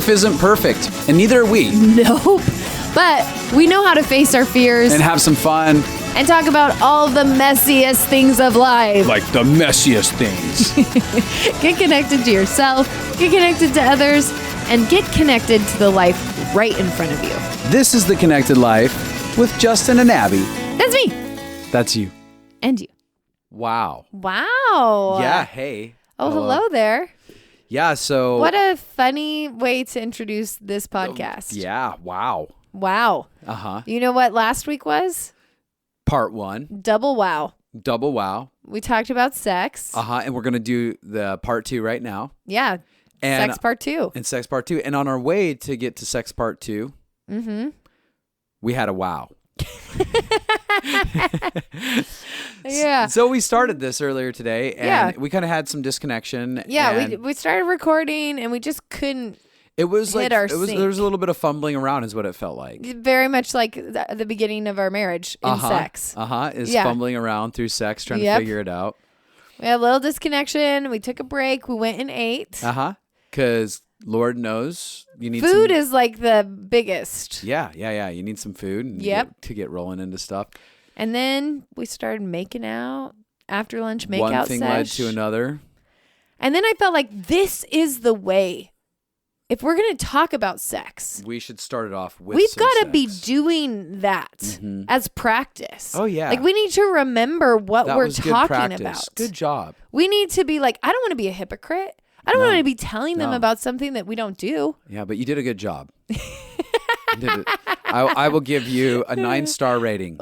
Life isn't perfect, and neither are we. Nope. But we know how to face our fears And have some fun. and talk about all the messiest things of life. Like the messiest things. Get connected to yourself, get connected to others, and get connected to the life right in front of you. This is The Connected Life with Justin and Abby. That's me. That's you. And you. Wow. Wow. Yeah, hey. Oh, hello there. Yeah, so... What a funny way to introduce this podcast. Yeah, wow. Wow. Uh-huh. You know what last week was? Part 1. Double wow. Double wow. We talked about sex. Uh-huh, and we're going to do the part 2 right now. Yeah. And, sex part 2. And sex part 2. And on our way to get to sex part 2, we had a wow. Yeah. So we started this earlier today, and we kind of had some disconnection. Yeah, we started recording, and we just couldn't. It was hit like our there was a little bit of fumbling around, is what it felt like. Very much like the beginning of our marriage in sex. Is fumbling around through sex, trying to figure it out. We had a little disconnection. We took a break. We went and ate. Because Lord knows you need food is like the biggest. Yeah. You need some food. To get rolling into stuff. And then we started making out after lunch. One thing led to another. And then I felt like this is the way. If we're going to talk about sex, we should start it off with we've got to be doing that as practice. Oh, yeah. Like we need to remember what we're talking about. Good job. We need to be like, I don't want to be a hypocrite. I don't want to be telling them about something that we don't do. Yeah, but you did a good job. I will give you a 9-star rating.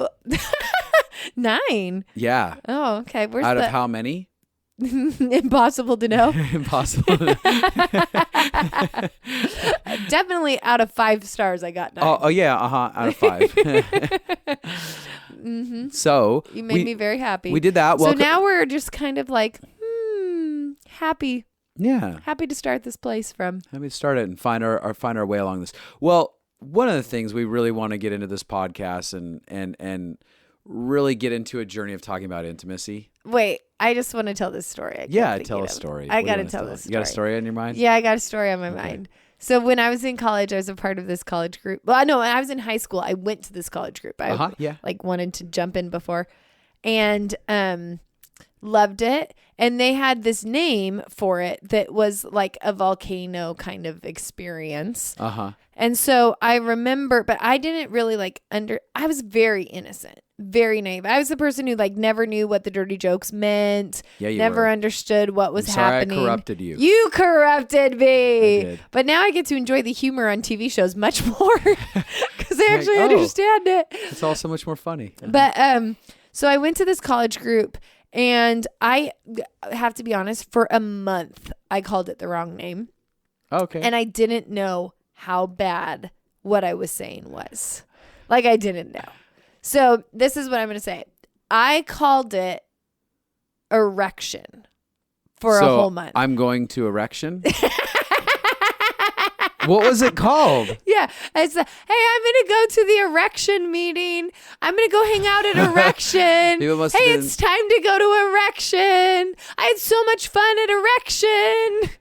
9? Yeah. Oh, okay. Where's out of how many? Impossible to know. Impossible. Definitely out of 5 stars, I got 9. Oh yeah. Out of 5. So you made me very happy. We did that. So now we're just kind of like, happy. Yeah. Happy to start this place from. Happy to start it and find our way along this. Well, one of the things we really want to get into this podcast and really get into a journey of talking about intimacy. Wait, I just want to tell this story. Tell a story. I got to tell this story. You got a story on your mind? Yeah, I got a story on my mind. So when I was in college, I was a part of this college group. Well, no, when I was in high school, I went to this college group. I wanted to jump in before and loved it. And they had this name for it that was like a volcano kind of experience. And so I remember, but I didn't really I was very innocent, very naive. I was the person who never knew what the dirty jokes meant. Yeah, you never were. Understood what was happening. I corrupted you. You corrupted me. I did. But now I get to enjoy the humor on TV shows much more because I actually understand it. It's all so much more funny. But so I went to this college group. And I have to be honest, for a month, I called it the wrong name. Okay. And I didn't know how bad what I was saying was. I didn't know. So this is what I'm going to say. I called it erection for a whole month. I'm going to erection? What was it called? Yeah. It's hey, I'm going to go to the erection meeting. I'm going to go hang out at erection. Hey, it's time to go to erection. I had so much fun at erection.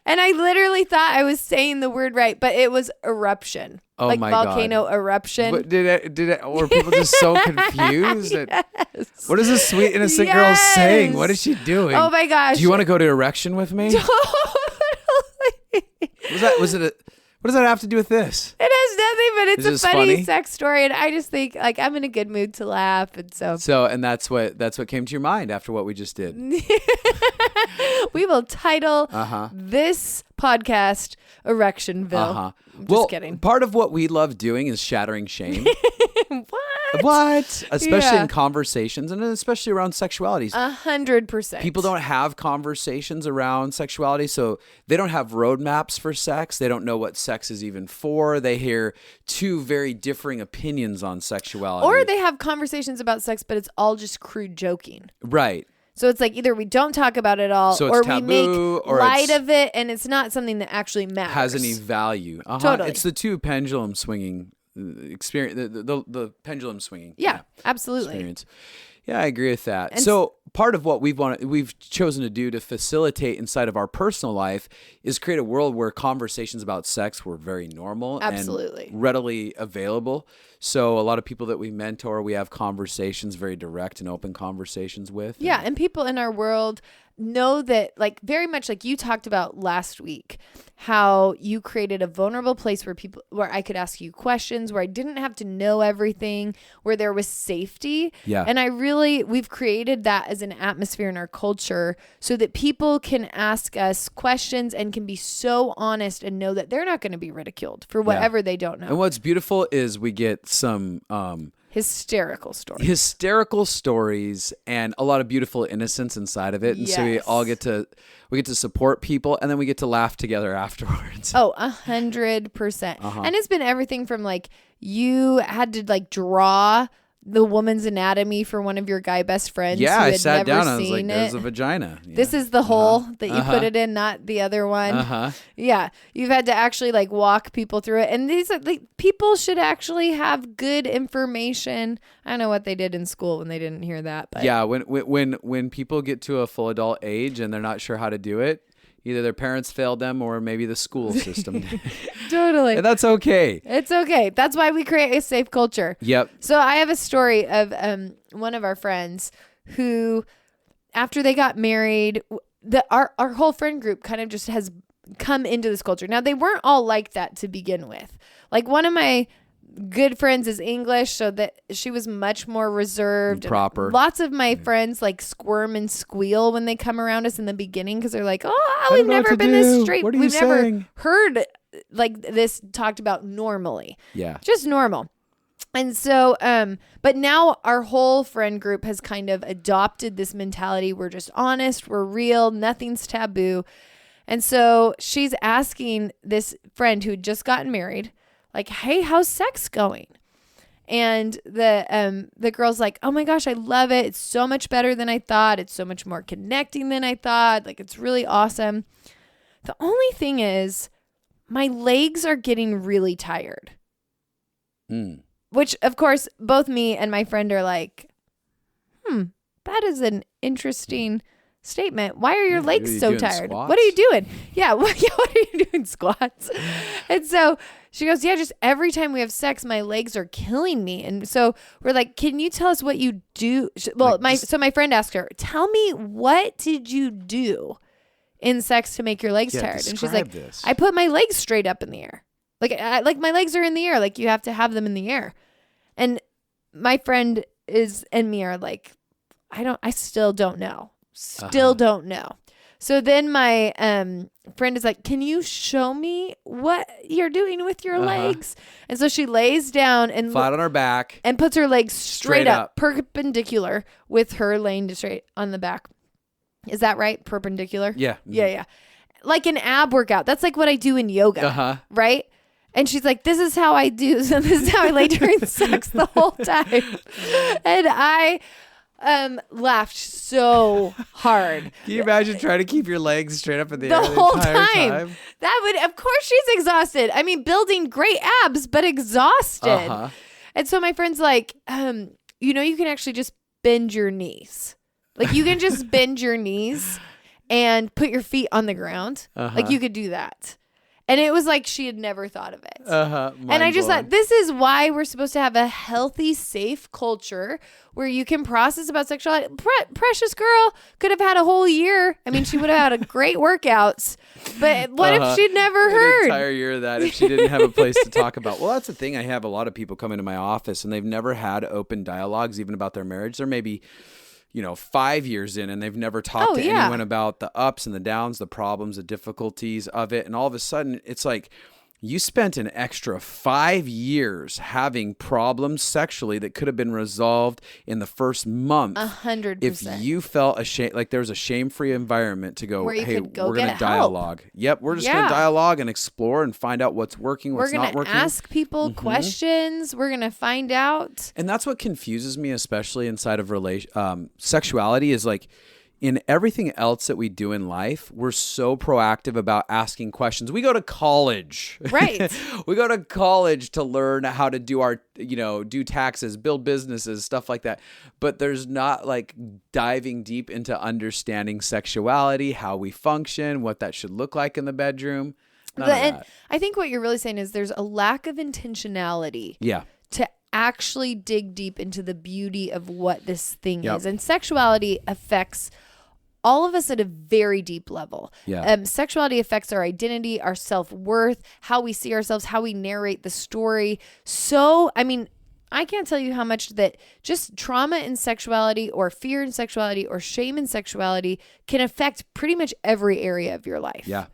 And I literally thought I was saying the word right, but it was eruption. Oh my God. Volcano eruption. But were people just so confused? Yes. What is this sweet innocent girl saying? What is she doing? Oh my gosh. Do you want to go to erection with me? Totally. What does that have to do with this? It has nothing, but it's a funny sex story, and I just think I'm in a good mood to laugh, and and that's what came to your mind after what we just did. We will title this podcast Erectionville. Just kidding. Part of what we love doing is shattering shame. What? Especially in conversations and especially around sexualities. 100%. People don't have conversations around sexuality, so they don't have roadmaps for sex. They don't know what sex is even for. They hear two very differing opinions on sexuality. Or they have conversations about sex, but it's all just crude joking. Right. So it's either we don't talk about it all, or we make light of it, and it's not something that actually matters. Has any value. Totally. It's the two pendulum swinging experience, the pendulum swinging. Yeah, absolutely. Experience. Yeah, I agree with that. So part of what we've chosen to do to facilitate inside of our personal life is create a world where conversations about sex were very normal Absolutely. and readily available. So a lot of people that we mentor, we have conversations, very direct and open conversations with. Yeah, and people in our world know that, like, very much like you talked about last week, how you created a vulnerable place where I could ask you questions, where I didn't have to know everything, where there was safety. Yeah. And we've created that as an atmosphere in our culture so that people can ask us questions and can be so honest and know that they're not going to be ridiculed for whatever they don't know. And what's beautiful is we get some hysterical stories and a lot of beautiful innocence inside of it. And so we all get to support people, and then we get to laugh together afterwards. Oh, 100%. And it's been everything from, like, you had to, like, draw the woman's anatomy for one of your guy best friends. Yeah, who I had sat never down and I was like, seen there's it. a vagina. Yeah. This is the hole that you put it in, not the other one. Yeah. You've had to actually, like, walk people through it. And these are, like, people should actually have good information. I don't know what they did in school when they didn't hear that. But yeah, when people get to a full adult age and they're not sure how to do it, either their parents failed them or maybe the school system did. Totally. And that's okay. It's okay. That's why we create a safe culture. Yep. So I have a story of one of our friends who, after they got married, our whole friend group kind of just has come into this culture. Now, they weren't all like that to begin with. Like, one of my good friends is English, so that she was much more reserved. Proper. Lots of my friends, like, squirm and squeal when they come around us in the beginning because they're like, oh, we've never been this straight. We've never heard, like, this talked about normally. Yeah. Just normal. And so, but now our whole friend group has kind of adopted this mentality. We're just honest. We're real. Nothing's taboo. And so she's asking this friend who had just gotten married, like, hey, how's sex going? And the girl's like, oh my gosh, I love it. It's so much better than I thought. It's so much more connecting than I thought. Like, it's really awesome. The only thing is, my legs are getting really tired. Which, of course, both me and my friend are like, that is an interesting statement. Why are your legs so tired? Squats? What are you doing? Yeah, what are you doing, squats? And so she goes, yeah, just every time we have sex, my legs are killing me. And so we're like, can you tell us what you do? Well, so my friend asked her, tell me, what did you do in sex to make your legs tired? And she's like, I put my legs straight up in the air. Like my legs are in the air. Like, you have to have them in the air. And my friend and me are like, I still don't know. Don't know. So then my friend is like, can you show me what you're doing with your legs? And so she lays down and flat on her back and puts her legs straight up, perpendicular, with her laying straight on the back. Is that right? Perpendicular? Yeah. Yeah. Like an ab workout. That's like what I do in yoga. Right? And she's like, this is how I do. So this is how I lay during sex the whole time. And I laughed so hard. Can you imagine trying to keep your legs straight up in the air the whole time? That would, of course, she's exhausted. I mean, building great abs, but exhausted. And so my friend's like, you can actually just bend your knees. Like, you can just bend your knees and put your feet on the ground. Like, you could do that. And it was like she had never thought of it. And I just thought, this is why we're supposed to have a healthy, safe culture where you can process about sexuality. Precious girl could have had a whole year. I mean, she would have had a great workouts. But what if she'd never heard? An entire year of that if she didn't have a place to talk about. Well, that's the thing. I have a lot of people come into my office and they've never had open dialogues even about their marriage. They're maybe 5 years in and they've never talked to anyone about the ups and the downs, the problems, the difficulties of it. And all of a sudden it's like, you spent an extra 5 years having problems sexually that could have been resolved in the first month. 100%. If you felt ashamed, like there was a shame-free environment to go, hey, we're going to dialogue. Yep. We're just going to dialogue and explore and find out what's working, what's not working. We're going to ask people questions. We're going to find out. And that's what confuses me, especially inside of sexuality, is like, in everything else that we do in life, we're so proactive about asking questions. We go to college. Right. We go to college to learn how to do our, do taxes, build businesses, stuff like that. But there's not like diving deep into understanding sexuality, how we function, what that should look like in the bedroom. And I think what you're really saying is there's a lack of intentionality. Yeah. To actually dig deep into the beauty of what this thing is. And sexuality affects all of us at a very deep level. Yeah. Sexuality affects our identity, our self-worth, how we see ourselves, how we narrate the story. So, I mean, I can't tell you how much that just trauma in sexuality or fear in sexuality or shame in sexuality can affect pretty much every area of your life. Yeah.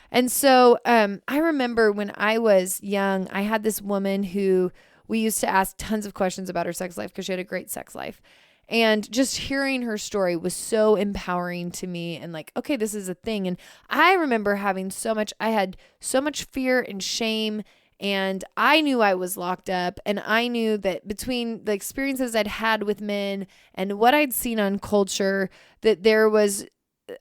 And so I remember when I was young, I had this woman who we used to ask tons of questions about her sex life because she had a great sex life. And just hearing her story was so empowering to me and like, okay, this is a thing. And I remember having I had so much fear and shame, and I knew I was locked up, and I knew that between the experiences I'd had with men and what I'd seen on culture, that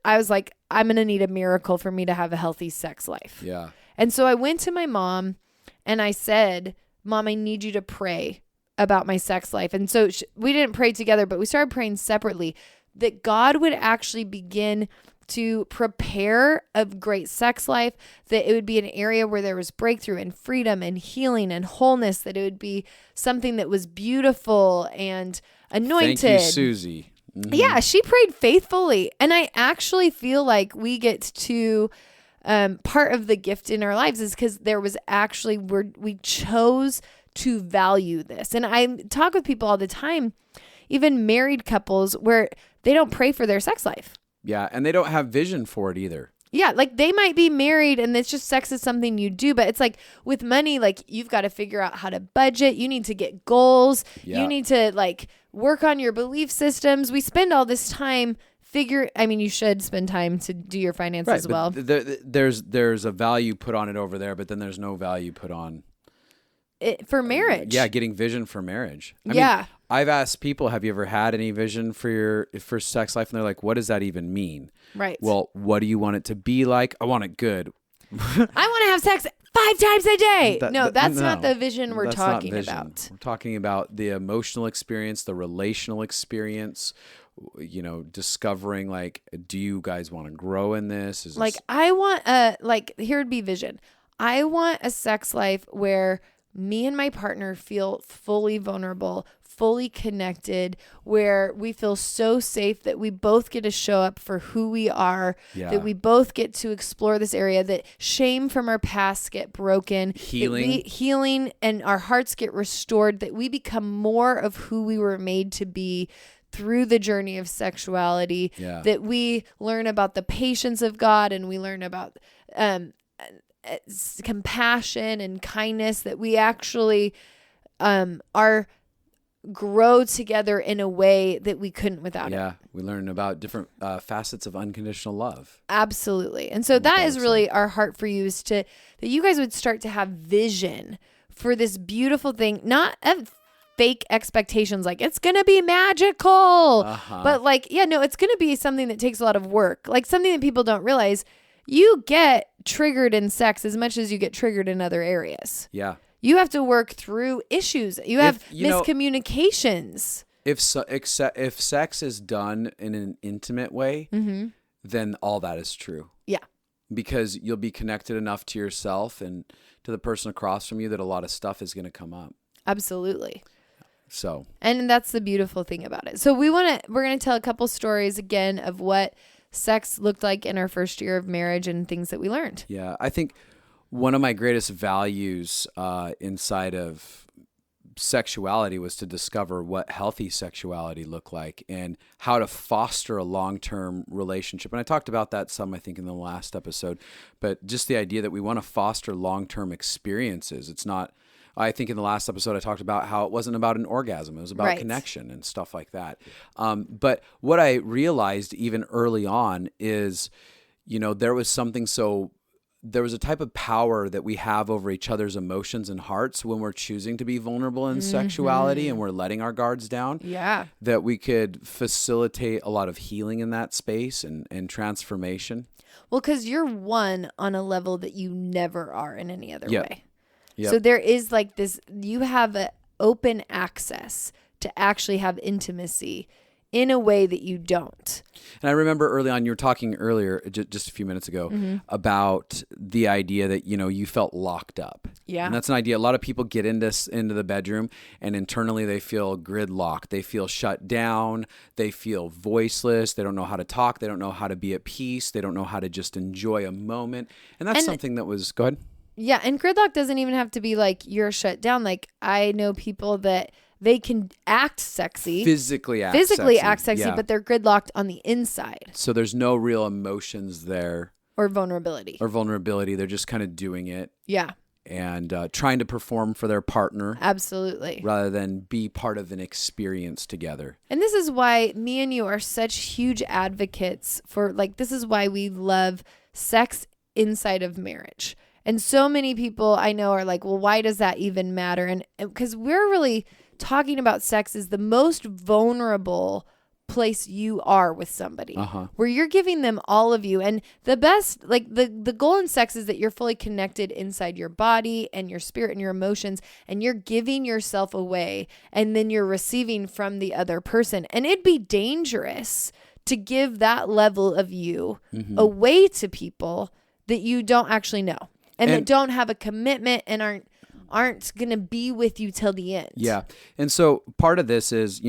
I was like, I'm going to need a miracle for me to have a healthy sex life. Yeah. And so I went to my mom and I said, Mom, I need you to pray about my sex life. And so we didn't pray together, but we started praying separately that God would actually begin to prepare a great sex life, that it would be an area where there was breakthrough and freedom and healing and wholeness, that it would be something that was beautiful and anointed. Thank you, Susie. Mm-hmm. Yeah, she prayed faithfully. And I actually feel like we get to part of the gift in our lives is because there was actually we chose to value this. And I talk with people all the time, even married couples, where they don't pray for their sex life. Yeah, and they don't have vision for it either. Yeah, like they might be married and it's just sex is something you do, but it's like with money, like you've got to figure out how to budget. You need to get goals. Yeah. You need to like work on your belief systems. We spend all this time you should spend time to do your finances as well. There's a value put on it over there, but then there's no value put on it for marriage. Yeah, getting vision for marriage. I mean, I've asked people, have you ever had any vision for sex life? And they're like, what does that even mean? Right. Well, what do you want it to be like? I want it good. I want to have sex 5 times a day. That's not the vision we're talking about. We're talking about the emotional experience, the relational experience, discovering like, do you guys want to grow in this? I want here would be vision. I want a sex life where me and my partner feel fully vulnerable, fully connected, where we feel so safe that we both get to show up for who we are, that we both get to explore this area, that shame from our past get broken, healing and our hearts get restored, that we become more of who we were made to be through the journey of sexuality, that we learn about the patience of God and we learn about compassion and kindness, that we actually grow together in a way that we couldn't without it. Yeah, we learn about different facets of unconditional love. Absolutely. And so that is really our heart for you, is that you guys would start to have vision for this beautiful thing, not of fake expectations like it's going to be magical, but it's going to be something that takes a lot of work, like something that people don't realize. You get triggered in sex as much as you get triggered in other areas. Yeah. You have to work through issues. You have miscommunications. If sex is done in an intimate way, then all that is true. Yeah. Because you'll be connected enough to yourself and to the person across from you that a lot of stuff is going to come up. Absolutely. And that's the beautiful thing about it. So we're going to tell a couple stories again of what sex looked like in our first year of marriage and things that we learned. Yeah, I think one of my greatest values inside of sexuality was to discover what healthy sexuality looked like and how to foster a long-term relationship. And I talked about that some, I think, in the last episode, but just the idea that we want to foster long-term experiences. It's not, I think in the last episode I talked about how it wasn't about an orgasm. It was about connection and stuff like that. But what I realized even early on is, there was something so there was a type of power that we have over each other's emotions and hearts when we're choosing to be vulnerable in sexuality and we're letting our guards down. Yeah. That we could facilitate a lot of healing in that space and transformation. Well, because you're one on a level that you never are in any other way. Yep. So there is like this, you have an open access to actually have intimacy in a way that you don't. And I remember early on, you were talking earlier, just a few minutes ago, about the idea that, you felt locked up. Yeah. And that's an idea. A lot of people get into the bedroom and internally they feel gridlocked. They feel shut down. They feel voiceless. They don't know how to talk. They don't know how to be at peace. They don't know how to just enjoy a moment. And that's something that was, go ahead. Yeah. And gridlock doesn't even have to be like you're shut down. Like I know people that they can act sexy. Physically act sexy, yeah. But they're gridlocked on the inside. So there's no real emotions there. Or vulnerability. They're just kind of doing it. Yeah. And trying to perform for their partner. Absolutely. Rather than be part of an experience together. And this is why me and you are such huge advocates for, like, this is why we love sex inside of marriage. And so many people I know are like, well, why does that even matter? And because we're really talking about sex is the most vulnerable place you are with somebody, where you're giving them all of you. And the best, like the goal in sex is that you're fully connected inside your body and your spirit and your emotions, and you're giving yourself away and then you're receiving from the other person. And it'd be dangerous to give that level of you away to people that you don't actually know and that don't have a commitment and aren't going to be with you till the end. Yeah. And so part of this is,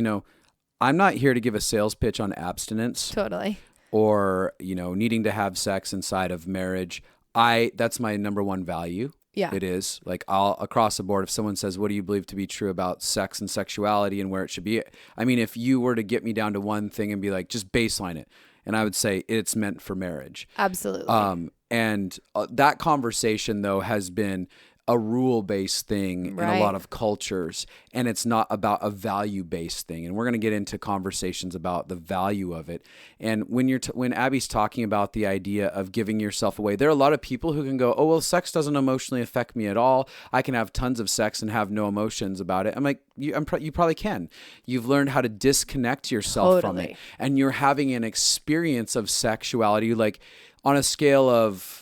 I'm not here to give a sales pitch on abstinence. Totally. Or, needing to have sex inside of marriage. That's my number one value. Yeah. It is. Like across the board, if someone says, what do you believe to be true about sex and sexuality and where it should be? I mean, if you were to get me down to one thing and be like, just baseline it. And I would say it's meant for marriage. Absolutely. And that conversation, though, has been a rule-based thing in a lot of cultures, and it's not about a value-based thing. And we're going to get into conversations about the value of it. And when Abby's talking about the idea of giving yourself away, there are a lot of people who can go, oh, well, sex doesn't emotionally affect me at all. I can have tons of sex and have no emotions about it. I'm like, you probably can. You've learned how to disconnect yourself from it. And you're having an experience of sexuality, like on a scale of,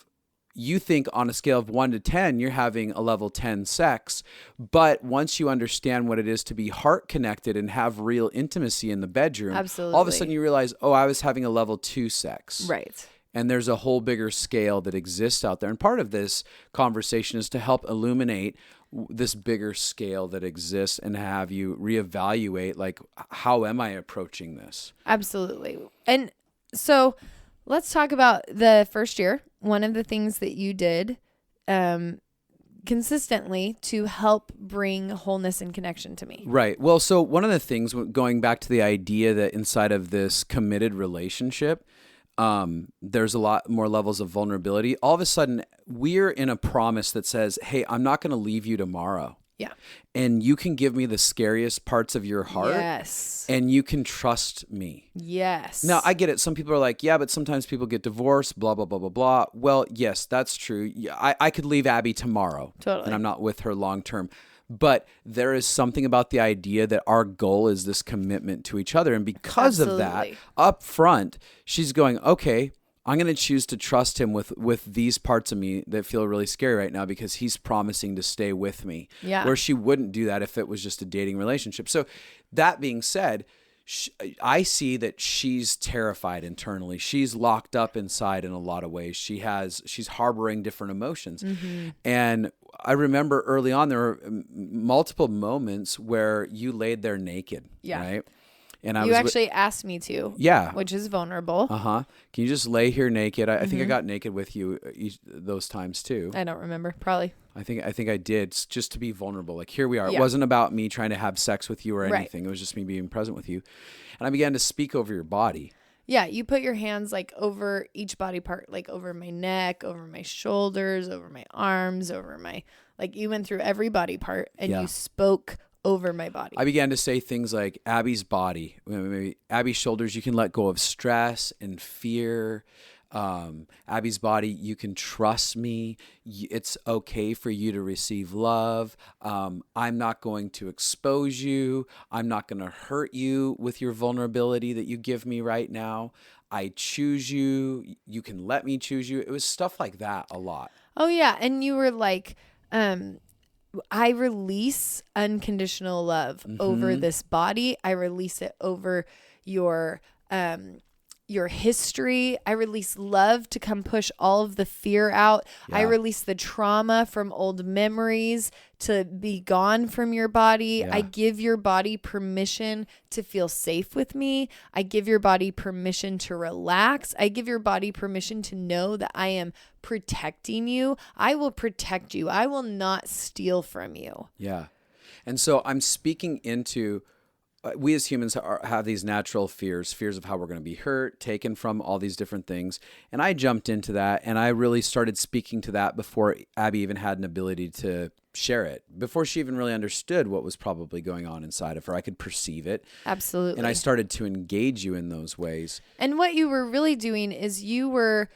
you think on a scale of 1 to 10, you're having a level 10 sex. But once you understand what it is to be heart connected and have real intimacy in the bedroom, absolutely, all of a sudden you realize, oh, I was having a level 2 sex. Right. And there's a whole bigger scale that exists out there. And part of this conversation is to help illuminate this bigger scale that exists and have you reevaluate, like, how am I approaching this? Absolutely. And so let's talk about the first year. One of the things that you did consistently to help bring wholeness and connection to me. Right. Well, so one of the things, going back to the idea that inside of this committed relationship, there's a lot more levels of vulnerability. All of a sudden, we're in a promise that says, hey, I'm not going to leave you tomorrow. Yeah. And you can give me the scariest parts of your heart. Yes. And you can trust me. Yes. Now, I get it. Some people are like, yeah, but sometimes people get divorced, blah, blah, blah, blah, blah. Well, yes, that's true. I could leave Abby tomorrow. Totally. And I'm not with her long term. But there is something about the idea that our goal is this commitment to each other. And because of that, up front, she's going, okay, I'm going to choose to trust him with these parts of me that feel really scary right now because he's promising to stay with me. Yeah. Where she wouldn't do that if it was just a dating relationship. So that being said, I see that she's terrified internally. She's locked up inside in a lot of ways. She's harboring different emotions. Mm-hmm. And I remember early on, there were multiple moments where you laid there naked. Yeah. Right. And you actually asked me to. Yeah. Which is vulnerable. Uh-huh. Can you just lay here naked? I think I got naked with you those times too. I don't remember. Probably. I think I did, just to be vulnerable. Like, here we are. Yeah. It wasn't about me trying to have sex with you or anything. Right. It was just me being present with you. And I began to speak over your body. Yeah. You put your hands like over each body part, like over my neck, over my shoulders, over my arms, over my, like you went through every body part and you spoke over my body. I began to say things like Abby's body, maybe Abby's shoulders. You can let go of stress and fear. Abby's body, you can trust me. It's okay for you to receive love. I'm not going to expose you. I'm not going to hurt you with your vulnerability that you give me right now. I choose you. You can let me choose you. It was stuff like that a lot. Oh, yeah. And you were like, I release unconditional love over this body. I release it over your history. I release love to come push all of the fear out. Yeah. I release the trauma from old memories to be gone from your body. Yeah. I give your body permission to feel safe with me. I give your body permission to relax. I give your body permission to know that I am protecting you. I will protect you. I will not steal from you. Yeah. And so I'm speaking into... we as humans have these natural fears of how we're going to be hurt, taken from, all these different things. And I jumped into that, and I really started speaking to that before Abby even had an ability to share it, before she even really understood what was probably going on inside of her. I could perceive it. Absolutely. And I started to engage you in those ways. And what you were really doing is you were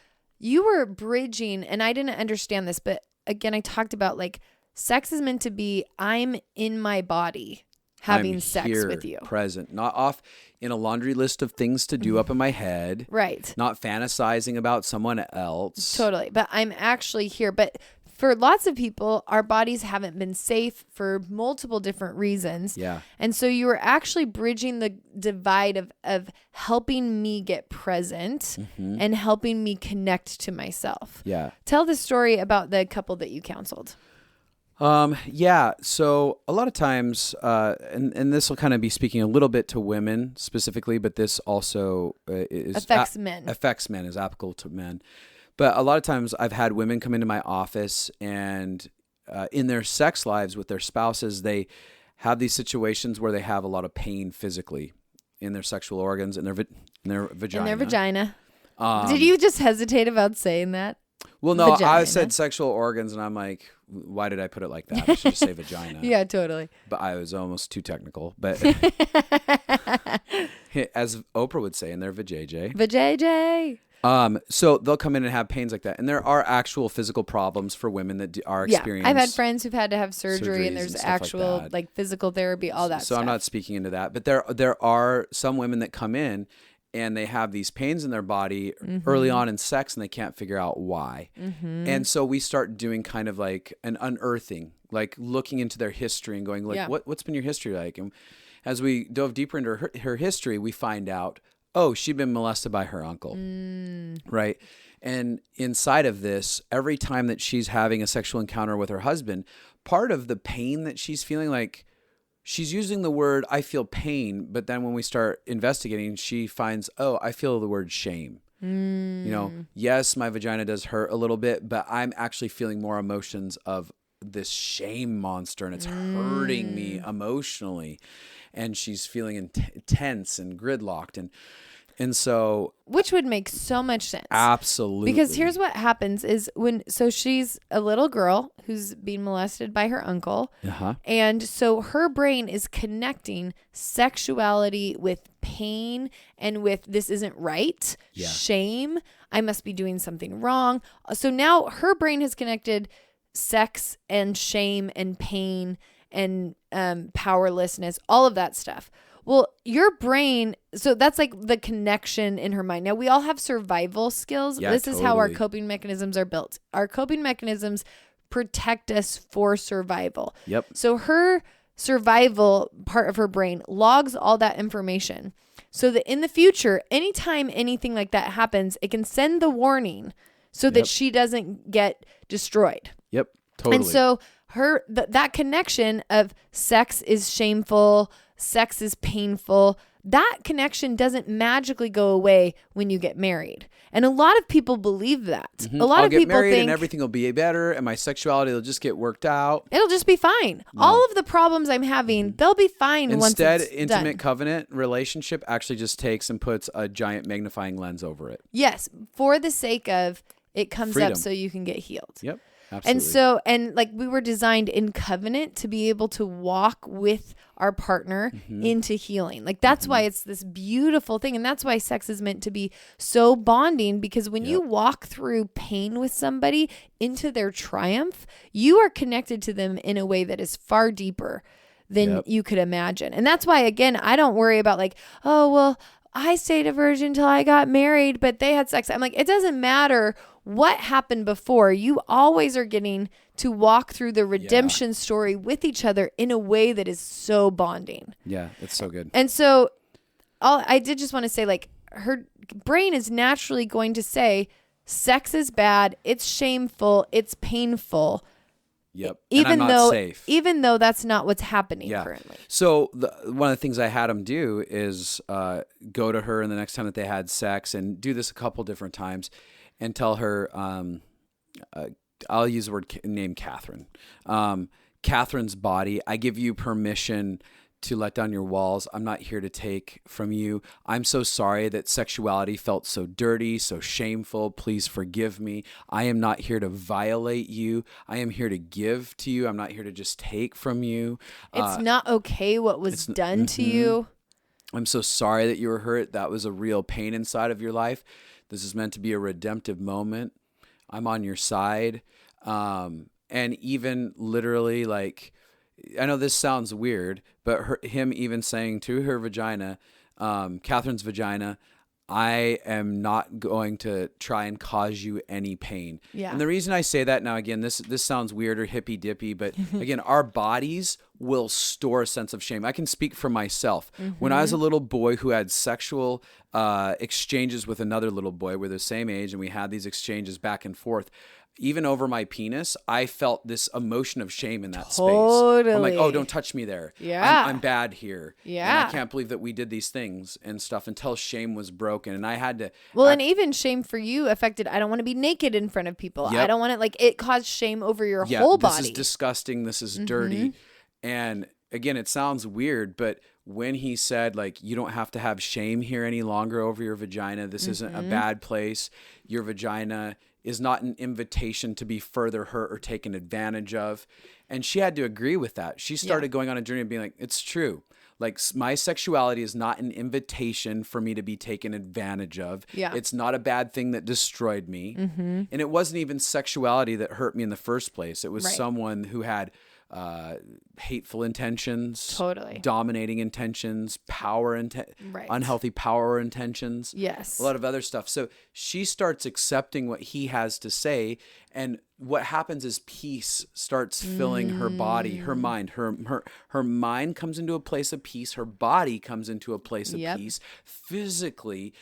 bridging, and I didn't understand this, but again, I talked about like sex is meant to be, I'm in my body having sex with you. Present, not off in a laundry list of things to do up in my head. Right. Not fantasizing about someone else. Totally. But I'm actually here. But for lots of people, our bodies haven't been safe for multiple different reasons. Yeah. And so you were actually bridging the divide of helping me get present and helping me connect to myself. Yeah. Tell the story about the couple that you counseled. Yeah. So a lot of times, and this will kind of be speaking a little bit to women specifically, but this also affects men. Affects men, is applicable to men. But a lot of times I've had women come into my office and, in their sex lives with their spouses, they have these situations where they have a lot of pain physically in their sexual organs, in their vagina. In their vagina. Did you just hesitate about saying that? Well, no, vagina. I said sexual organs, and I'm like, why did I put it like that? I should just say vagina. Yeah, totally. But I was almost too technical. But as Oprah would say in their vajayjay. Vajayjay. So they'll come in and have pains like that. And there are actual physical problems for women that are experiencing. I've had friends who've had to have surgery, and there's actual like physical therapy, all that stuff. So I'm not speaking into that. But there are some women that come in and they have these pains in their body early on in sex, and they can't figure out why. And so we start doing kind of like an unearthing, like looking into their history and going like, what's been your history like? And as we dove deeper into her history, we find out, oh, she'd been molested by her uncle, right? And inside of this, every time that she's having a sexual encounter with her husband, part of the pain that she's feeling, like, she's using the word, I feel pain, but then when we start investigating, she finds, oh, I feel the word shame. You know, yes, my vagina does hurt a little bit, but I'm actually feeling more emotions of this shame monster, and it's hurting me emotionally. And she's feeling tense and gridlocked. And so, which would make so much sense. Absolutely. Because here's what happens is so she's a little girl who's being molested by her uncle. And so her brain is connecting sexuality with pain and with this isn't right, shame, I must be doing something wrong. So now her brain has connected sex and shame and pain and powerlessness, all of that stuff. Well, your brain, so that's like the connection in her mind. Now, we all have survival skills. Yeah, this is how our coping mechanisms are built. Our coping mechanisms protect us for survival. Yep. So her survival part of her brain logs all that information so that in the future, anytime anything like that happens, it can send the warning so that she doesn't get destroyed. Yep, totally. And so that connection of sex is shameful, sex is painful, that connection doesn't magically go away when you get married. And a lot of people believe that. A lot of people married think and everything will be better and my sexuality will just get worked out. It'll just be fine. No. All of the problems I'm having, they'll be fine once it's Instead, intimate done. Covenant relationship actually just takes and puts a giant magnifying lens over it. Yes, for the sake of it comes freedom. up so you can get healed. Yep. Absolutely. And so, and like we were designed in covenant to be able to walk with our partner into healing. Like that's why it's this beautiful thing. And that's why sex is meant to be so bonding, because when you walk through pain with somebody into their triumph, you are connected to them in a way that is far deeper than you could imagine. And that's why, again, I don't worry about like, oh, well, I stayed a virgin till I got married, but they had sex. I'm like, it doesn't matter what happened before. You always are getting to walk through the redemption story with each other in a way that is so bonding. Yeah, it's so good. And so I did just want to say, like, her brain is naturally going to say sex is bad, it's shameful, it's painful. Yep. Even though that's not what's happening currently. So one of the things I had him do is go to her, and the next time that they had sex, and do this a couple different times, and tell her, I'll use the word name Catherine. Catherine's body, I give you permission to let down your walls. I'm not here to take from you. I'm so sorry that sexuality felt so dirty, so shameful. Please forgive me. I am not here to violate you. I am here to give to you. I'm not here to just take from you. It's not okay what was done to you. I'm so sorry that you were hurt. That was a real pain inside of your life. This is meant to be a redemptive moment. I'm on your side. And even literally, like, I know this sounds weird, but him even saying to her vagina, Catherine's vagina, I am not going to try and cause you any pain. Yeah. And the reason I say that now, again, this sounds weird or hippy dippy, but again, our bodies will store a sense of shame. I can speak for myself. When I was a little boy who had sexual exchanges with another little boy, we're the same age, and we had these exchanges back and forth, even over my penis, I felt this emotion of shame in that space. I'm like, oh, don't touch me there. Yeah. I'm bad here. Yeah. And I can't believe that we did these things and stuff until shame was broken. And I had to. Well, and even shame for you affected, I don't want to be naked in front of people. Yep. I don't want to, like, it caused shame over your whole body. This is disgusting. This is dirty. And again, it sounds weird, but when he said, like, you don't have to have shame here any longer over your vagina. This isn't a bad place. Your vagina is not an invitation to be further hurt or taken advantage of. And she had to agree with that. She started going on a journey of being like, it's true. Like, my sexuality is not an invitation for me to be taken advantage of. Yeah. It's not a bad thing that destroyed me. And it wasn't even sexuality that hurt me in the first place. It was someone who had hateful intentions, dominating intentions, unhealthy power intentions, a lot of other stuff. So she starts accepting what he has to say, and what happens is peace starts filling her body, her mind. Her mind comes into a place of peace. Her body comes into a place of peace. Physically,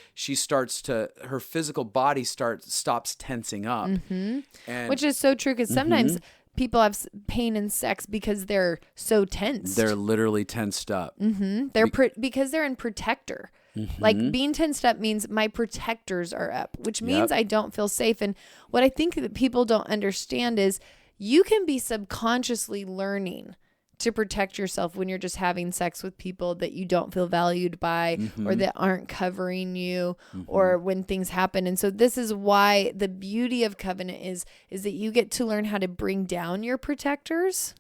her physical body stops tensing up, and which is so true, because sometimes people have pain in sex because they're so tensed. They're literally tensed up. They're because they're in protector. Like, being tensed up means my protectors are up, which means I don't feel safe. And what I think that people don't understand is you can be subconsciously learning to protect yourself when you're just having sex with people that you don't feel valued by, or that aren't covering you, or when things happen. And so this is why the beauty of covenant is that you get to learn how to bring down your protectors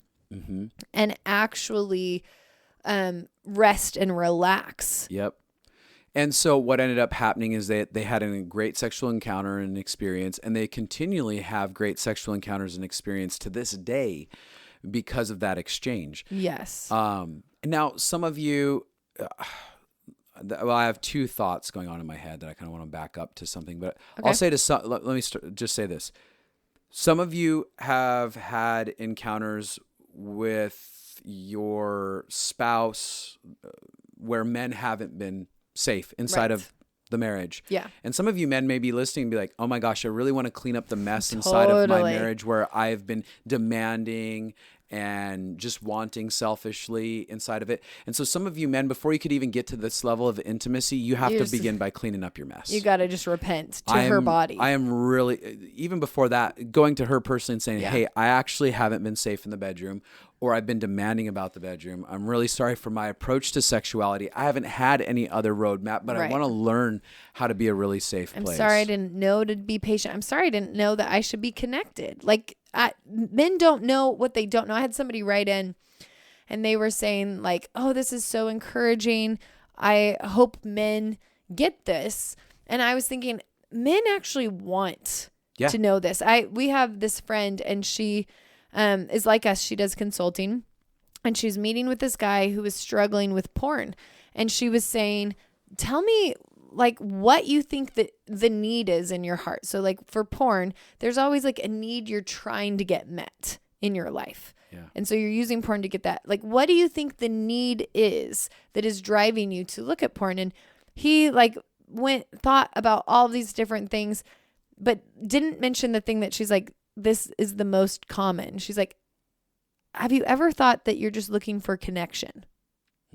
and actually rest and relax. Yep. And so what ended up happening is they had a great sexual encounter and experience, and they continually have great sexual encounters and experience to this day because of that exchange. Yes. Now, some of you, I have two thoughts going on in my head that I kind of want to back up to something, but I'll say to some, let me just say this. Some of you have had encounters with your spouse where men haven't been safe inside of the marriage. Yeah. And some of you men may be listening and be like, oh my gosh, I really want to clean up the mess inside of my marriage where I've been demanding and just wanting selfishly inside of it. And so some of you men, before you could even get to this level of intimacy, you have to begin by cleaning up your mess. You got to just repent to her body. I am really, even before that, going to her personally and saying, hey, I actually haven't been safe in the bedroom, or I've been demanding about the bedroom. I'm really sorry for my approach to sexuality. I haven't had any other roadmap, but I want to learn how to be a really safe place. I'm sorry I didn't know to be patient. I'm sorry I didn't know that I should be connected. Like, men don't know what they don't know. I had somebody write in and they were saying like, oh, this is so encouraging. I hope men get this. And I was thinking, men actually want to know this. We have this friend and she is like us. She does consulting and she's meeting with this guy who is struggling with porn. And she was saying, tell me like what you think that the need is in your heart. So like for porn, there's always like a need you're trying to get met in your life. Yeah. And so you're using porn to get that. Like, what do you think the need is that is driving you to look at porn? And he like thought about all these different things, but didn't mention the thing that she's like, this is the most common. She's like, have you ever thought that you're just looking for connection?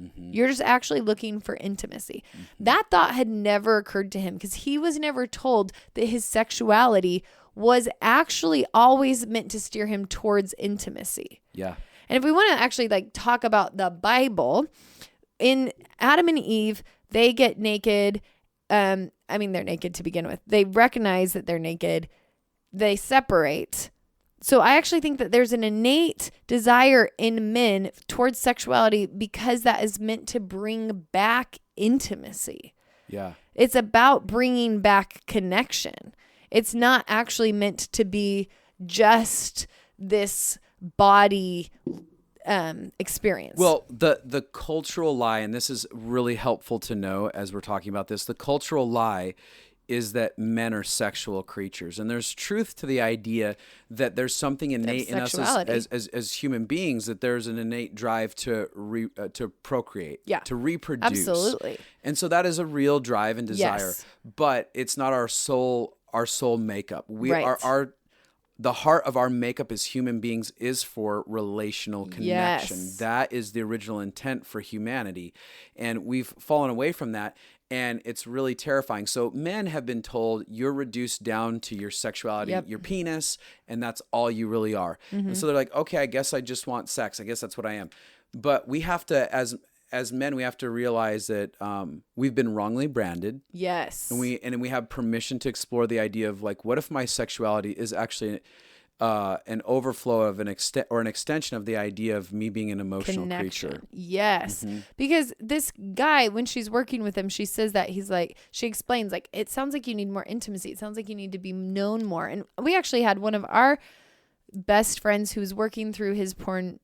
Mm-hmm. You're just actually looking for intimacy. Mm-hmm. That thought had never occurred to him because he was never told that his sexuality was actually always meant to steer him towards intimacy. Yeah. And if we want to actually like talk about the Bible, in Adam and Eve, they get naked. They're naked to begin with. They recognize that they're naked. They separate. So I actually think that there's an innate desire in men towards sexuality because that is meant to bring back intimacy. Yeah. It's about bringing back connection. It's not actually meant to be just this body experience. Well, the cultural lie, and this is really helpful to know as we're talking about this, the cultural lie is that men are sexual creatures. And there's truth to the idea that there's something innate in us as human beings, that there's an innate drive to procreate, to reproduce. Absolutely. And so that is a real drive and desire, but it's not our soul makeup. The heart of our makeup as human beings is for relational connection. Yes. That is the original intent for humanity. And we've fallen away from that. And it's really terrifying. So men have been told you're reduced down to your sexuality, your penis, and that's all you really are. Mm-hmm. And so they're like, okay, I guess I just want sex. I guess that's what I am. But we have to, as men, we have to realize that we've been wrongly branded. Yes. And we have permission to explore the idea of like, what if my sexuality is actually an overflow of an extension of the idea of me being an emotional creature. Yes. Mm-hmm. Because this guy, when she's working with him, she says that she explains like, it sounds like you need more intimacy. It sounds like you need to be known more. And we actually had one of our best friends who was working through his porn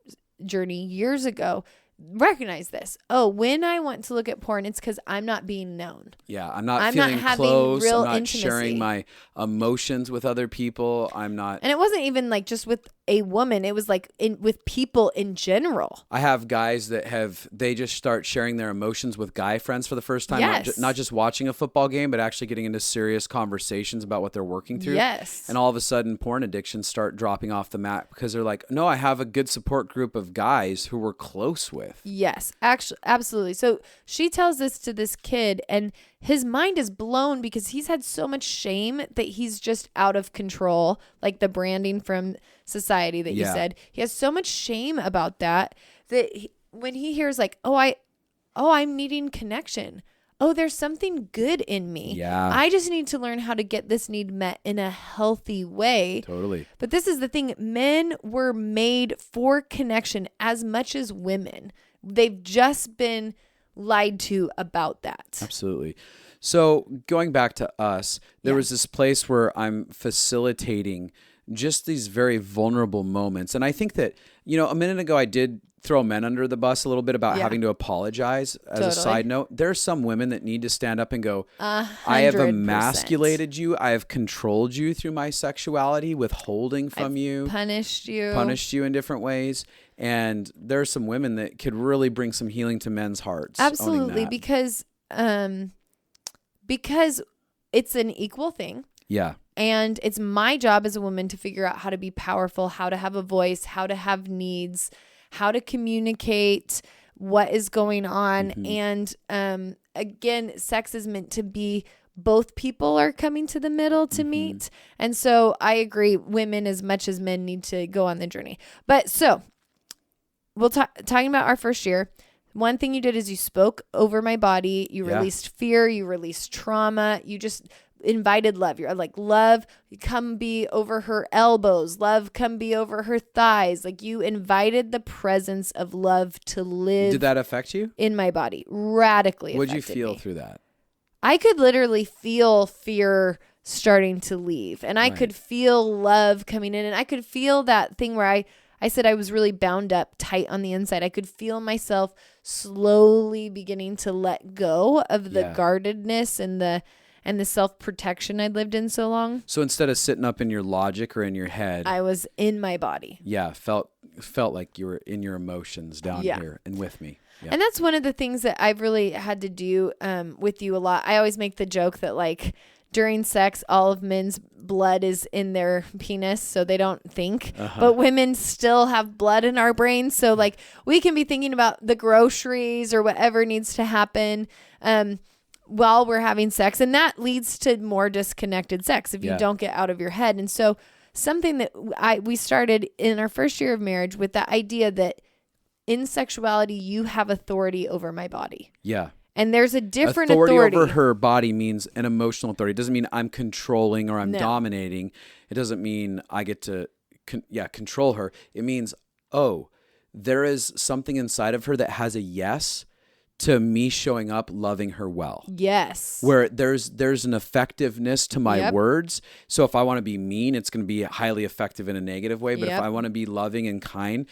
journey years ago recognize this. Oh, when I want to look at porn, it's because I'm not being known. Yeah, I'm not feeling close. I'm not intimacy. Sharing my emotions with other people. I'm not. And it wasn't even like just with a woman. It was like with people in general. I have guys that they just start sharing their emotions with guy friends for the first time. Yes. Not just watching a football game, but actually getting into serious conversations about what they're working through. Yes. And all of a sudden, porn addictions start dropping off the mat because they're like, no, I have a good support group of guys who we're close with. Yes, actually, absolutely. So she tells this to this kid and his mind is blown because he's had so much shame that he's just out of control, like the branding from society that you said. He has so much shame about that when he hears like, I'm needing connection. Oh, there's something good in me. Yeah. I just need to learn how to get this need met in a healthy way. Totally. But this is the thing. Men were made for connection as much as women. They've just been lied to about that. Absolutely. So going back to us, there was this place where I'm facilitating just these very vulnerable moments. And I think that, a minute ago I did throw men under the bus a little bit about having to apologize. As a side note, there are some women that need to stand up and go, 100%. I have emasculated you. I have controlled you through my sexuality, withholding from you. Punished you in different ways. And there are some women that could really bring some healing to men's hearts. Absolutely. Because it's an equal thing. Yeah. And it's my job as a woman to figure out how to be powerful, how to have a voice, how to have needs, how to communicate what is going on. Mm-hmm. And again, sex is meant to be both people are coming to the middle to meet. And so I agree, women as much as men need to go on the journey. But so talking about our first year, one thing you did is you spoke over my body. You released fear. You released trauma. You just invited love. You're like, love, come be over her elbows. Love, come be over her thighs. Like, you invited the presence of love to live. Did that affect you? In my body. Radically. What did you feel through that? I could literally feel fear starting to leave. And I could feel love coming in. And I could feel that thing where I said I was really bound up tight on the inside. I could feel myself slowly beginning to let go of the guardedness and the self-protection I'd lived in so long. So instead of sitting up in your logic or in your head, I was in my body. Yeah, felt like you were in your emotions down here and with me. Yeah. And that's one of the things that I've really had to do with you a lot. I always make the joke that, like, during sex, all of men's blood is in their penis, so they don't think. But women still have blood in our brains. So, like, we can be thinking about the groceries or whatever needs to happen while we're having sex. And that leads to more disconnected sex if you don't get out of your head. And so something that we started in our first year of marriage with that idea that in sexuality, you have authority over my body. Yeah. And there's a different authority. Over her body means an emotional authority. It doesn't mean I'm controlling or I'm dominating. It doesn't mean I get to control her. It means, there is something inside of her that has a yes to me showing up, loving her well. Yes. Where there's an effectiveness to my words. So if I want to be mean, it's going to be highly effective in a negative way. But if I want to be loving and kind,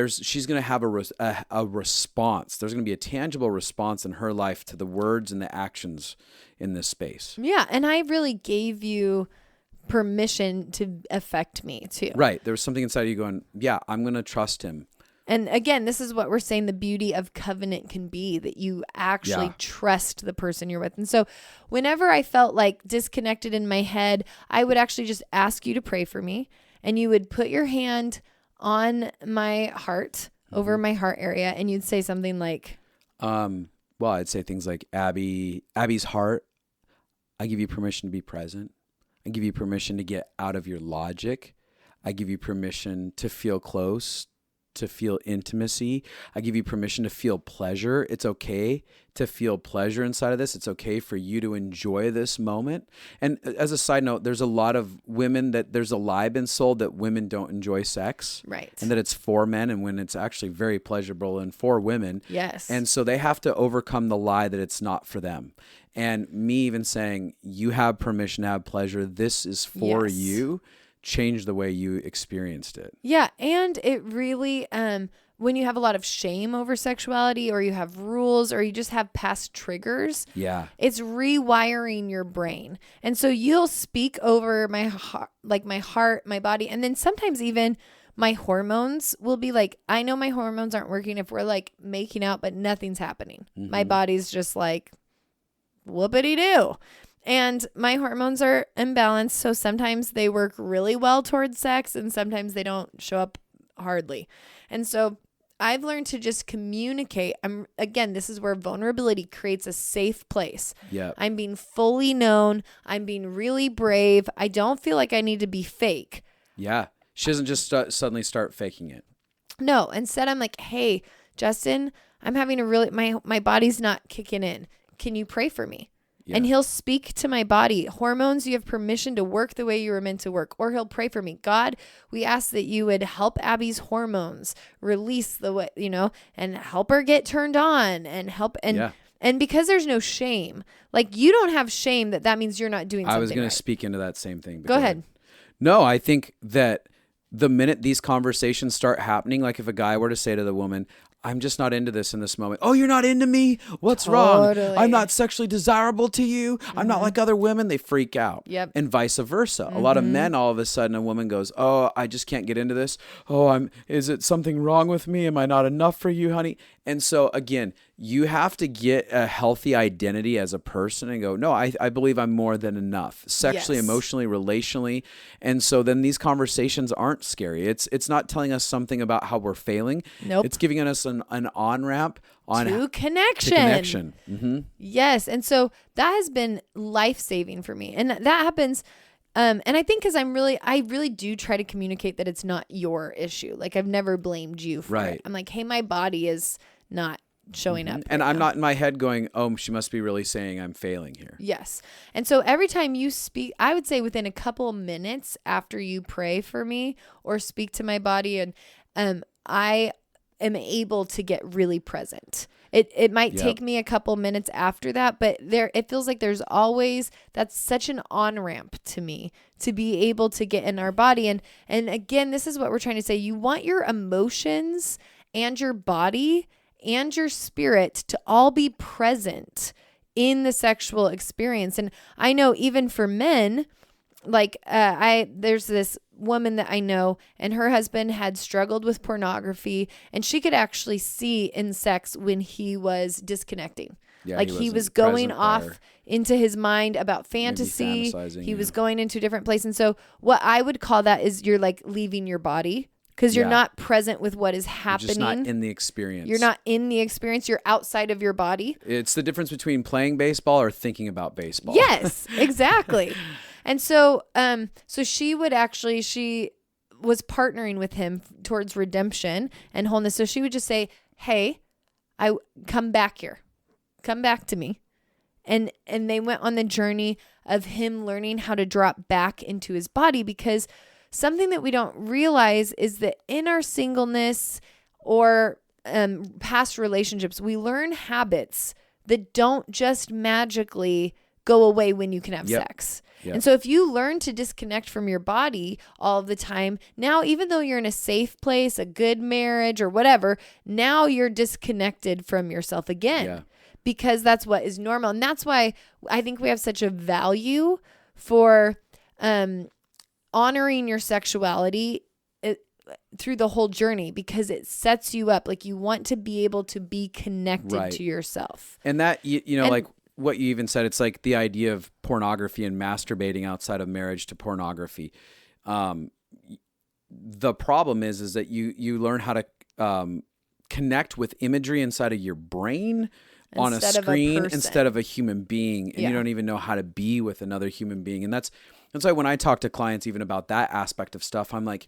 she's going to have a response. There's going to be a tangible response in her life to the words and the actions in this space. Yeah. And I really gave you permission to affect me too. Right. There was something inside of you going, I'm going to trust him. And again, this is what we're saying the beauty of covenant can be, that you actually trust the person you're with. And so whenever I felt like disconnected in my head, I would actually just ask you to pray for me. And you would put your hand on my heart, over my heart area. And you'd say something like, I'd say things like, Abby's heart, I give you permission to be present. I give you permission to get out of your logic. I give you permission to feel close, to feel intimacy. I give you permission to feel pleasure. It's okay to feel pleasure inside of this. It's okay for you to enjoy this moment. And as a side note, there's a lot of women that there's a lie been sold that women don't enjoy sex. Right. And that it's for men and when it's actually very pleasurable and for women. Yes. And so they have to overcome the lie that it's not for them. And me even saying, you have permission to have pleasure. This is for you. Change the way you experienced it. Yeah. And it really, when you have a lot of shame over sexuality or you have rules or you just have past triggers, it's rewiring your brain. And so you'll speak over my heart, like my heart, my body. And then sometimes even my hormones will be like, I know my hormones aren't working if we're like making out, but nothing's happening. My body's just like, whoopity-doo. And my hormones are imbalanced, so sometimes they work really well towards sex and sometimes they don't show up hardly. And so I've learned to just communicate. Again, this is where vulnerability creates a safe place. Yeah. I'm being fully known. I'm being really brave. I don't feel like I need to be fake. Yeah. She doesn't just suddenly start faking it. No. Instead, I'm like, hey, Justin, I'm having my body's not kicking in. Can you pray for me? Yeah. And he'll speak to my body. Hormones, you have permission to work the way you were meant to work. Or he'll pray for me. God, we ask that you would help Abby's hormones release the way, and help her get turned on and help. And because there's no shame, like you don't have shame, that means you're not doing something. I was going to speak into that same thing. Go ahead. No, I think that the minute these conversations start happening, like if a guy were to say to the woman, I'm just not into this in this moment. Oh, you're not into me? What's wrong? I'm not sexually desirable to you. I'm not like other women. They freak out. Yep. And vice versa. A lot of men, all of a sudden, a woman goes, oh, I just can't get into this. Oh, is it something wrong with me? Am I not enough for you, honey? And so again, you have to get a healthy identity as a person and go, no, I believe I'm more than enough sexually, emotionally, relationally. And so then these conversations aren't scary. It's not telling us something about how we're failing. Nope. It's giving us an on-ramp to connection. Mm-hmm. Yes. And so that has been life-saving for me. And that happens And I think because I really do try to communicate that it's not your issue. Like I've never blamed you for it. I'm like, hey, my body is not showing up. And I'm not in my head going, oh, she must be really saying I'm failing here. Yes. And so every time you speak, I would say within a couple minutes after you pray for me or speak to my body, and I am able to get really present. It might take me a couple minutes after that, but it feels like there's always, that's such an on-ramp to me to be able to get in our body. And again, this is what we're trying to say. You want your emotions and your body and your spirit to all be present in the sexual experience. And I know even for men, like there's this woman that I know, and her husband had struggled with pornography, and she could actually see in sex when he was disconnecting. Yeah, like he was going off into his mind about fantasy. He was going into a different place. And so what I would call that is you're like leaving your body because you're not present with what is happening. You're just not in the experience. You're not in the experience. You're outside of your body. It's the difference between playing baseball or thinking about baseball. Yes, exactly. And so, she was partnering with him towards redemption and wholeness. So she would just say, hey, come back here, come back to me. And they went on the journey of him learning how to drop back into his body, because something that we don't realize is that in our singleness or past relationships, we learn habits that don't just magically go away when you can have sex. Yep. And so if you learn to disconnect from your body all of the time, now even though you're in a safe place, a good marriage or whatever, now you're disconnected from yourself again, because that's what is normal. And that's why I think we have such a value for honoring your sexuality through the whole journey, because it sets you up. Like you want to be able to be connected to yourself. And that, like what you even said, it's like the idea of pornography and masturbating outside of marriage to pornography. The problem is that you learn how to connect with imagery inside of your brain on a screen instead of a human being. And you don't even know how to be with another human being. And that's why when I talk to clients even about that aspect of stuff, I'm like,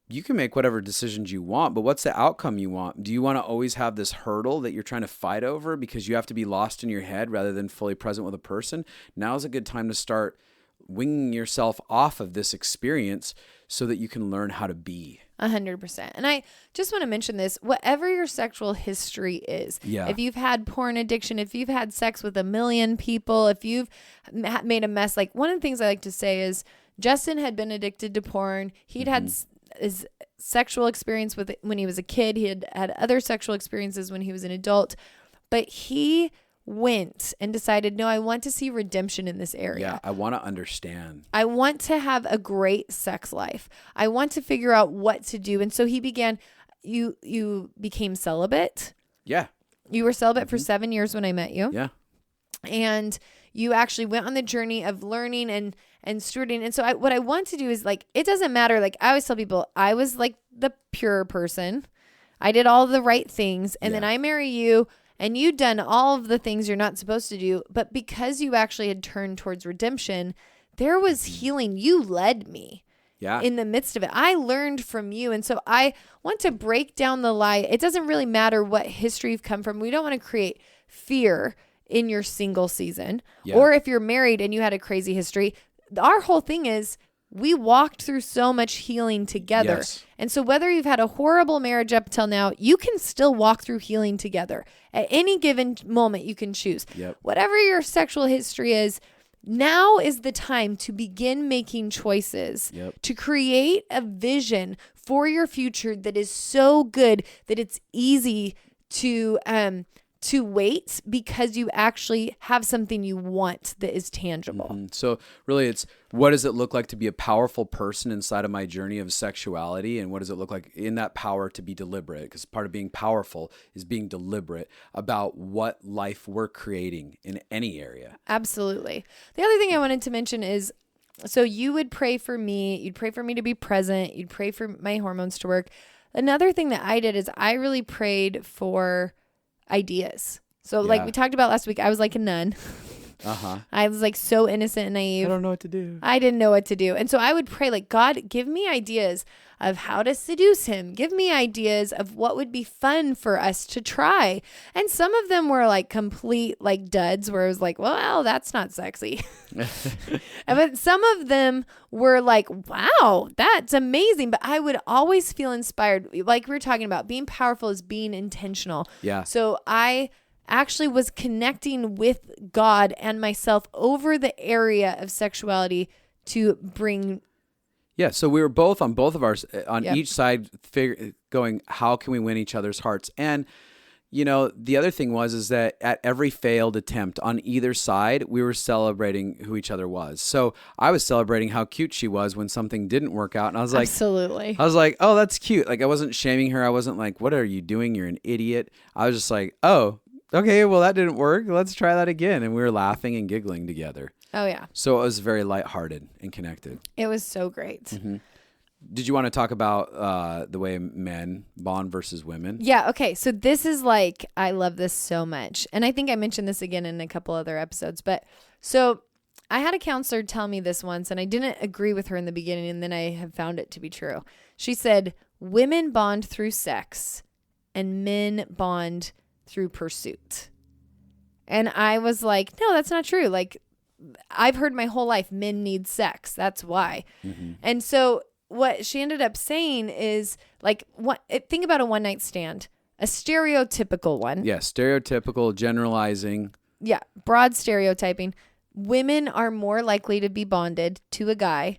you can make whatever decisions you want, but what's the outcome you want? Do you want to always have this hurdle that you're trying to fight over because you have to be lost in your head rather than fully present with a person? Now's a good time to start winging yourself off of this experience so that you can learn how to be. 100%. And I just want to mention this, whatever your sexual history is, if you've had porn addiction, if you've had sex with 1 million people, if you've made a mess, like one of the things I like to say is Justin had been addicted to porn. He'd had his sexual experience with it when he was a kid. He had other sexual experiences when he was an adult, but he went and decided, no, I want to see redemption in this area. Yeah, I want to understand. I want to have a great sex life. I want to figure out what to do. And so he began, you became celibate. Yeah. You were celibate for 7 years when I met you. Yeah. And you actually went on the journey of learning and stewarding. And so what I want to do is, like, it doesn't matter. Like I always tell people, I was like the pure person. I did all the right things. And then I marry you and you'd done all of the things you're not supposed to do. But because you actually had turned towards redemption, there was healing. You led me. In the midst of it. I learned from you. And so I want to break down the lie. It doesn't really matter what history you've come from. We don't want to create fear in your single season. Or if you're married and you had a crazy history. Our whole thing is we walked through so much healing together. Yes. And so whether you've had a horrible marriage up till now, you can still walk through healing together. At any given moment, you can choose. Whatever your sexual history is, now is the time to begin making choices to create a vision for your future that is so good that it's easy to wait, because you actually have something you want that is tangible. So really it's, what does it look like to be a powerful person inside of my journey of sexuality? And what does it look like in that power to be deliberate? Because part of being powerful is being deliberate about what life we're creating in any area. Absolutely. The other thing I wanted to mention is, so you would pray for me, you'd pray for me to be present, you'd pray for my hormones to work. Another thing that I did is I really prayed for ideas. So like we talked about last week, I was like a nun. I was like so innocent and naive. I don't know what to do. I didn't know what to do. And so I would pray like, God, give me ideas of how to seduce him. Give me ideas of what would be fun for us to try. And some of them were like complete like duds where it was like, well, that's not sexy. But some of them were like, wow, that's amazing. But I would always feel inspired. Like we were talking about, being powerful is being intentional. Yeah. So I actually was connecting with God and myself over the area of sexuality to bring. Yeah, so we were both on both of ours, on each side, going, how can we win each other's hearts? And, you know, the other thing is that at every failed attempt on either side, we were celebrating who each other was. So I was celebrating how cute she was when something didn't work out. And I was like, absolutely. I was like, oh, that's cute. Like, I wasn't shaming her. I wasn't like, what are you doing? You're an idiot. I was just like, oh, okay, well, that didn't work. Let's try that again. And we were laughing and giggling together. Oh, yeah. So it was very lighthearted and connected. It was so great. Mm-hmm. Did you want to talk about the way men bond versus women? Yeah. Okay. So this is like, I love this so much. And I think I mentioned this again in a couple other episodes. But so I had a counselor tell me this once, and I didn't agree with her in the beginning. And then I have found it to be true. She said, women bond through sex and men bond through pursuit. And I was like, no, that's not true. Like, I've heard my whole life, men need sex. That's why. Mm-hmm. And so what she ended up saying is like, think about a one night stand, a stereotypical one. Yeah. Stereotypical, generalizing. Yeah. Broad stereotyping. Women are more likely to be bonded to a guy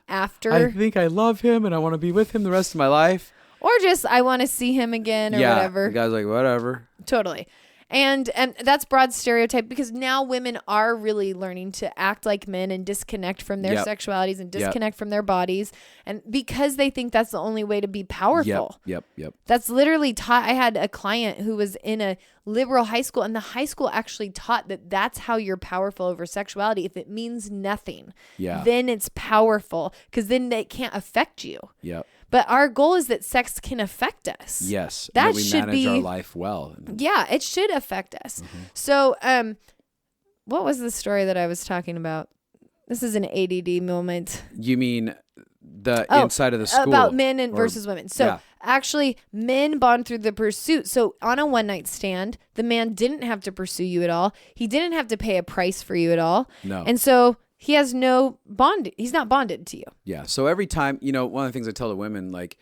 after. I think I love him and I want to be with him the rest of my life. Or just, I want to see him again or whatever. The guy's like, whatever. Totally. And that's broad stereotype because now women are really learning to act like men and disconnect from their sexualities and disconnect from their bodies. And because they think that's the only way to be powerful. Yep. That's literally taught. I had a client who was in a liberal high school, and the high school actually taught that that's how you're powerful over sexuality. If it means nothing, then it's powerful because then it can't affect you. Yep. But our goal is that sex can affect us. Yes. That we should manage our life well. Yeah, it should affect us. Mm-hmm. So, what was the story that I was talking about? This is an ADD moment. You mean the inside of the school? About men versus women. So, actually, men bond through the pursuit. So, on a one night stand, the man didn't have to pursue you at all. He didn't have to pay a price for you at all. No. And so, he has no bond. He's not bonded to you. Yeah. So every time, you know, one of the things I tell the women, like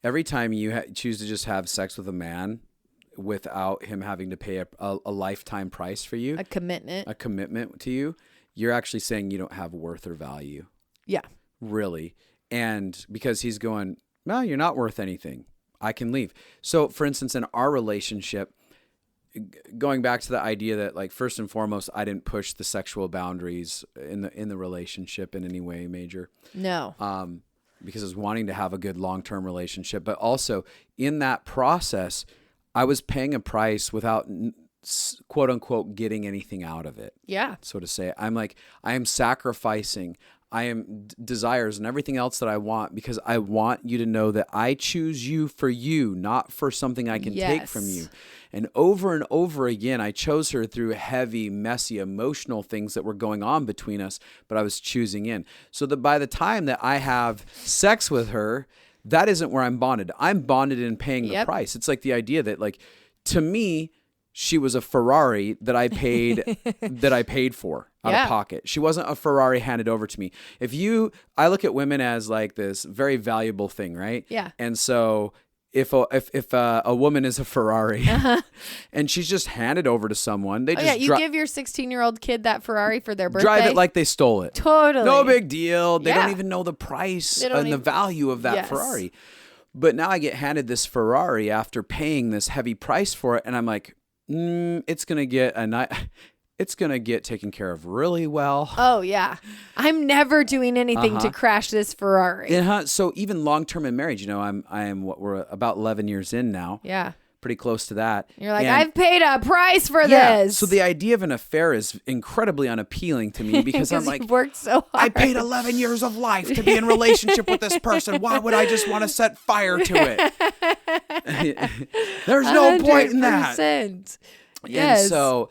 every time you choose to just have sex with a man without him having to pay a lifetime price for you, a commitment to you, you're actually saying you don't have worth or value. Yeah. Really. And because he's going, no, you're not worth anything. I can leave. So for instance, in our relationship, going back to the idea that, like, first and foremost, I didn't push the sexual boundaries in the relationship in any way major. No. Because I was wanting to have a good long-term relationship, but also in that process, I was paying a price without quote unquote getting anything out of it. Yeah. So to say, I'm like, I am sacrificing. I am desires and everything else that I want because I want you to know that I choose you for you, not for something I can take from you. And over again, I chose her through heavy, messy, emotional things that were going on between us, but I was choosing in. So that by the time that I have sex with her, that isn't where I'm bonded. I'm bonded in paying the price. It's like the idea that, like, to me, she was a Ferrari that I paid for out of pocket. She wasn't a Ferrari handed over to me. I look at women as like this very valuable thing, right? Yeah. And so if a woman is a Ferrari and she's just handed over to someone, they just you give your 16-year-old kid that Ferrari for their birthday. Drive it like they stole it. Totally. No big deal. They don't even know the price and the value of that Ferrari. But now I get handed this Ferrari after paying this heavy price for it, and I'm like, it's gonna get taken care of really well. Oh yeah, I'm never doing anything to crash this Ferrari. So even long term in marriage, you know, we're about 11 years in now. Yeah, pretty close to that. You're like, I've paid a price for this. So the idea of an affair is incredibly unappealing to me because I'm like, worked so hard. I paid 11 years of life to be in relationship with this person. Why would I just want to set fire to it? There's no point in that. Yes. And so,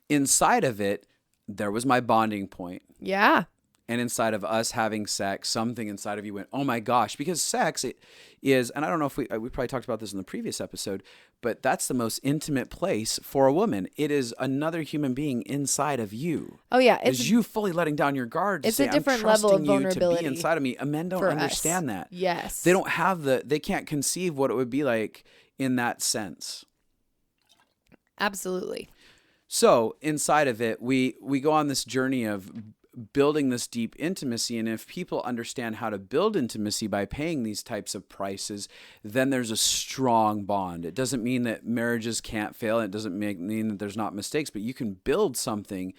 inside of it, there was my bonding point. Yeah. And inside of us having sex, something inside of you went, oh my gosh, because sex is, and I don't know if we probably talked about this in the previous episode, but that's the most intimate place for a woman. It is another human being inside of you. Oh yeah. It's you fully letting down your guard. It's a different level of vulnerability. To be inside of me. And men don't understand that. Yes. They don't have they can't conceive what it would be like in that sense. Absolutely. So inside of it, we go on this journey of building this deep intimacy. And if people understand how to build intimacy by paying these types of prices, then there's a strong bond. It doesn't mean that marriages can't fail. It doesn't mean that there's not mistakes, but you can build something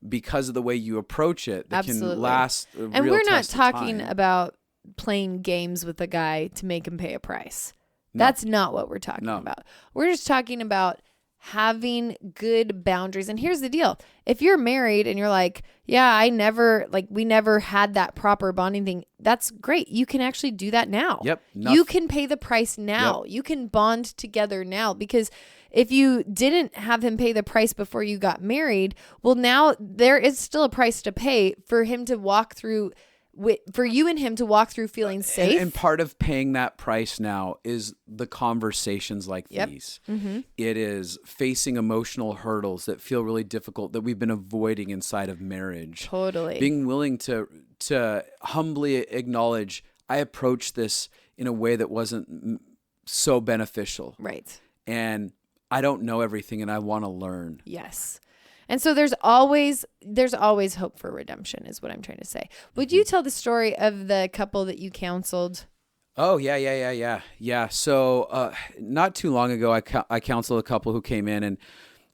because of the way you approach it that Absolutely. Can last a real And we're not test of talking time. about playing games with a guy to make him pay a price. No. That's not what we're talking about. We're just talking about having good boundaries. And here's the deal. If you're married and you're like, yeah, we never had that proper bonding thing, that's great. You can actually do that now. Yep. You can pay the price now. Yep. You can bond together now, because if you didn't have him pay the price before you got married, well, now there is still a price to pay for him to walk through, for you and him to walk through feeling safe. And part of paying that price now is the conversations like these. Mm-hmm. It is facing emotional hurdles that feel really difficult that we've been avoiding inside of marriage. Totally. Being willing to humbly acknowledge, I approached this in a way that wasn't so beneficial. Right. And I don't know everything and I want to learn. Yes. And so there's always hope for redemption is what I'm trying to say. Would you tell the story of the couple that you counseled? Oh, yeah. So not too long ago, I counseled a couple who came in and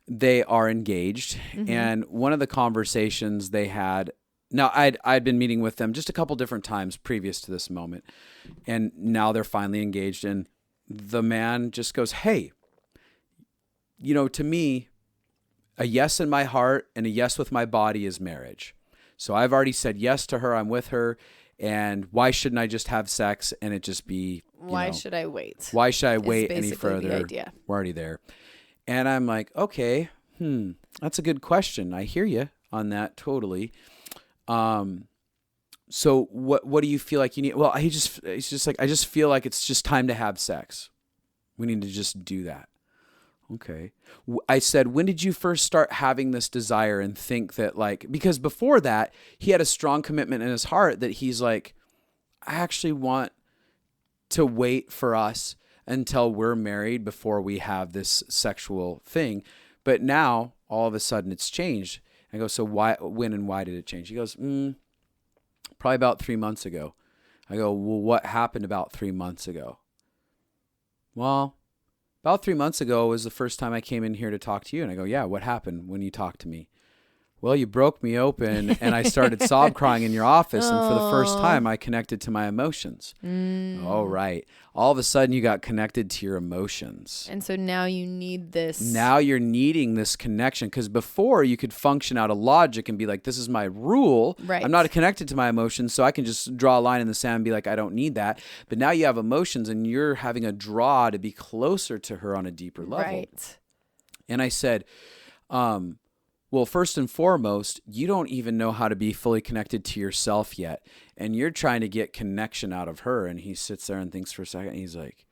they are engaged. Mm-hmm. And one of the conversations they had, now I'd been meeting with them just a couple different times previous to this moment. And now they're finally engaged. And the man just goes, hey, to me, a yes in my heart and a yes with my body is marriage. So I've already said yes to her. I'm with her. And why shouldn't I just have sex and it just be, why should I wait? Why should I wait any further? The idea. We're already there. And I'm like, okay, that's a good question. I hear you on that totally. So what do you feel like you need? Well, it's just like, I just feel like it's just time to have sex. We need to just do that. Okay. I said, when did you first start having this desire and think that because before that, he had a strong commitment in his heart that he's like, I actually want to wait for us until we're married before we have this sexual thing. But now all of a sudden it's changed. I go, so when and why did it change? He goes, probably about 3 months ago. I go, well, what happened about 3 months ago? Well, about 3 months ago was the first time I came in here to talk to you. And I go, yeah, what happened when you talked to me? Well, you broke me open and I started sob crying in your office. And for the first time, I connected to my emotions. Oh, right. All of a sudden, you got connected to your emotions. And so now you need this. Now you're needing this connection. Because before, you could function out of logic and be like, this is my rule. Right. I'm not connected to my emotions, so I can just draw a line in the sand and be like, I don't need that. But now you have emotions and you're having a draw to be closer to her on a deeper level. Right. And I said, well, first and foremost, you don't even know how to be fully connected to yourself yet. And you're trying to get connection out of her. And he sits there and thinks for a second. And he's like,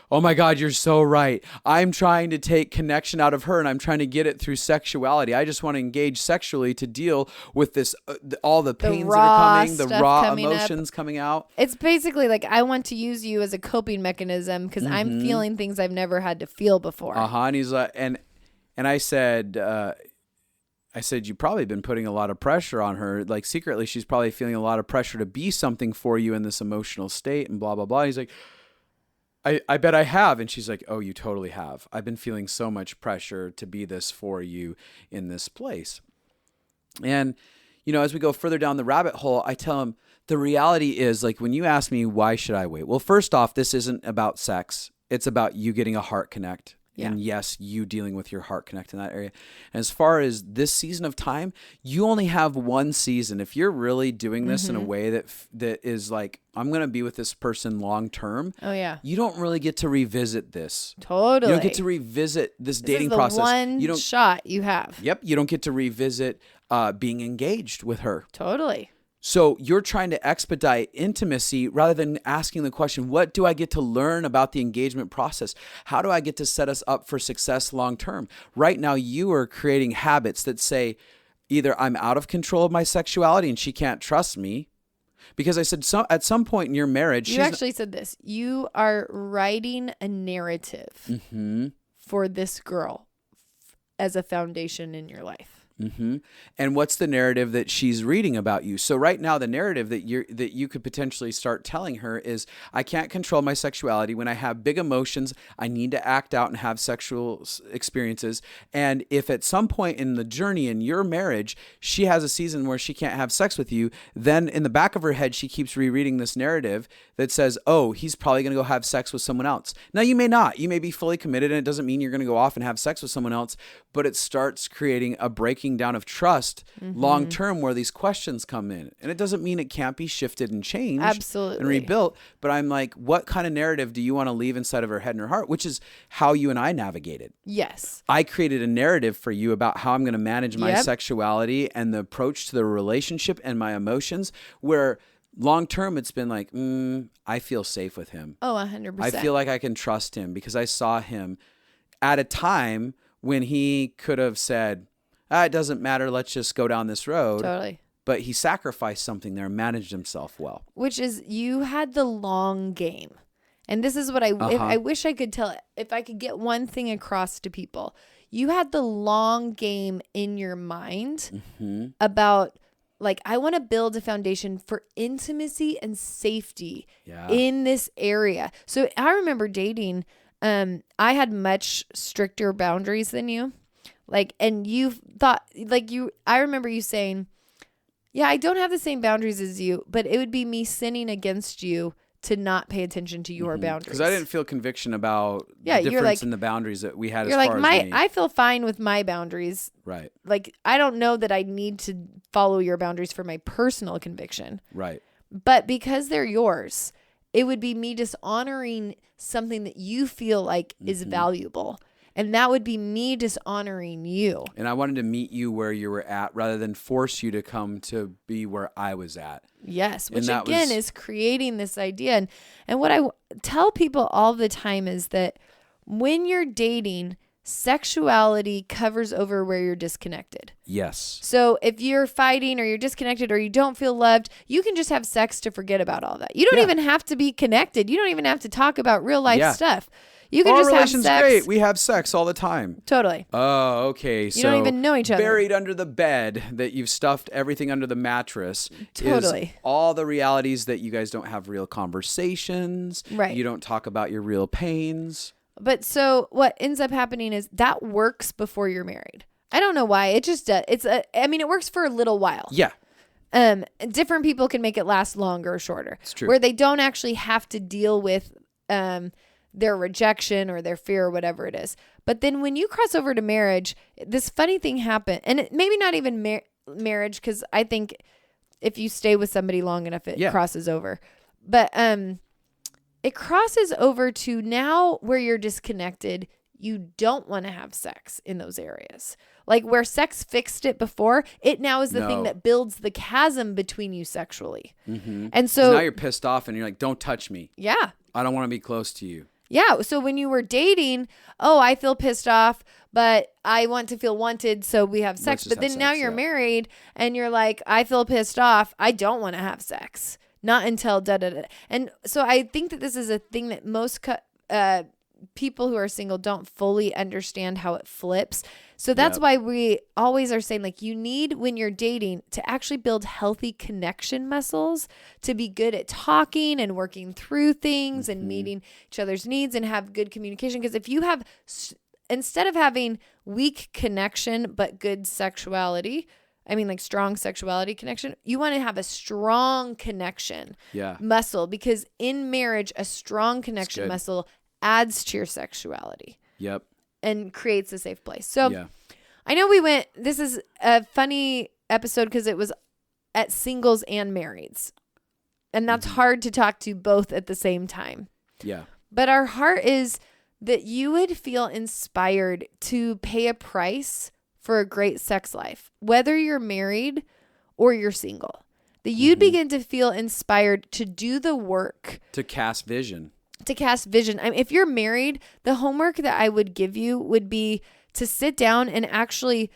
oh my God, you're so right. I'm trying to take connection out of her and I'm trying to get it through sexuality. I just want to engage sexually to deal with this, all the pains that are coming, the raw emotions coming out. It's basically like, I want to use you as a coping mechanism because I'm feeling things I've never had to feel before. And he's like, and I said, you've probably been putting a lot of pressure on her. Like secretly, she's probably feeling a lot of pressure to be something for you in this emotional state and blah, blah, blah. He's like, I bet I have. And she's like, oh, you totally have. I've been feeling so much pressure to be this for you in this place. And, as we go further down the rabbit hole, I tell him the reality is like, when you ask me, why should I wait? Well, first off, this isn't about sex. It's about you getting a heart connect And yes, you dealing with your heart connect in that area. And as far as this season of time, you only have one season. If you're really doing this in a way that is like, I'm going to be with this person long term. Oh yeah. You don't really get to revisit this. Totally. You don't get to revisit this dating process. One shot you have. Yep. You don't get to revisit being engaged with her. Totally. So you're trying to expedite intimacy rather than asking the question, what do I get to learn about the engagement process? How do I get to set us up for success long term? Right now, you are creating habits that say either I'm out of control of my sexuality and she can't trust me. Because I said at some point in your marriage, you actually said this. You are writing a narrative for this girl as a foundation in your life. And what's the narrative that she's reading about you? So right now, the narrative that you could potentially start telling her is, I can't control my sexuality. When I have big emotions, I need to act out and have sexual experiences. And if at some point in the journey in your marriage, she has a season where she can't have sex with you, then in the back of her head, she keeps rereading this narrative that says, oh, he's probably going to go have sex with someone else. Now, you may not. You may be fully committed, and it doesn't mean you're going to go off and have sex with someone else, but it starts creating a breaking down of trust long term where these questions come in. And it doesn't mean it can't be shifted and changed and rebuilt, but I'm like, what kind of narrative do you want to leave inside of her head and her heart? Which is how you and I navigated. Yes. I created a narrative for you about how I'm going to manage my sexuality and the approach to the relationship and my emotions, where long term it's been like, I feel safe with him. Oh, 100%. I feel like I can trust him because I saw him at a time when he could have said, it doesn't matter, let's just go down this road. Totally. But he sacrificed something there and managed himself well. Which is, you had the long game. And this is what I wish I could tell, if I could get one thing across to people. You had the long game in your mind about, like, I want to build a foundation for intimacy and safety in this area. So I remember dating, I had much stricter boundaries than you. Like, and you thought, like, I remember you saying, yeah, I don't have the same boundaries as you, but it would be me sinning against you to not pay attention to your boundaries. Because I didn't feel conviction about the difference in the boundaries that we had as far as me. I feel fine with my boundaries. Right. Like, I don't know that I need to follow your boundaries for my personal conviction. Right. But because they're yours, it would be me dishonoring something that you feel like is valuable. And that would be me dishonoring you. And I wanted to meet you where you were at rather than force you to come to be where I was at. Yes, which again is creating this idea. And what I tell people all the time is that when you're dating, sexuality covers over where you're disconnected. Yes. So if you're fighting or you're disconnected or you don't feel loved, you can just have sex to forget about all that. You don't even have to be connected. You don't even have to talk about real life stuff. You can just have sex. Great. We have sex all the time. Totally. Oh, okay. You don't even know each other. Buried under the bed, that you've stuffed everything under the mattress. Totally. Is all the realities that you guys don't have real conversations. Right. You don't talk about your real pains. But so what ends up happening is that works before you're married. I don't know why. It just does. It works for a little while. Yeah. Different people can make it last longer or shorter. It's true. Where they don't actually have to deal with their rejection or their fear or whatever it is. But then when you cross over to marriage, this funny thing happened. And it, maybe not even marriage, because I think if you stay with somebody long enough, it crosses over. But it crosses over to now where you're disconnected. You don't want to have sex in those areas. Like where sex fixed it before, it now is the thing that builds the chasm between you sexually. And so now you're pissed off and you're like, don't touch me. Yeah. I don't want to be close to you. Yeah. So when you were dating, I feel pissed off, but I want to feel wanted. So we have sex. But then now you're married and you're like, I feel pissed off. I don't want to have sex. Not until da-da-da. And so I think that this is a thing that most people who are single don't fully understand how it flips. So that's why we always are saying, like, you need, when you're dating, to actually build healthy connection muscles, to be good at talking and working through things and meeting each other's needs and have good communication. Because if you have, instead of having weak connection but good sexuality, like strong sexuality connection, you want to have a strong connection muscle, because in marriage, a strong connection muscle adds to your sexuality. Yep. and creates a safe place. So I know this is a funny episode because it was at singles and marrieds. And that's hard to talk to both at the same time. Yeah. But our heart is that you would feel inspired to pay a price for a great sex life, whether you're married or you're single. That you'd begin to feel inspired to do the work. To cast vision. I mean, if you're married, the homework that I would give you would be to sit down and actually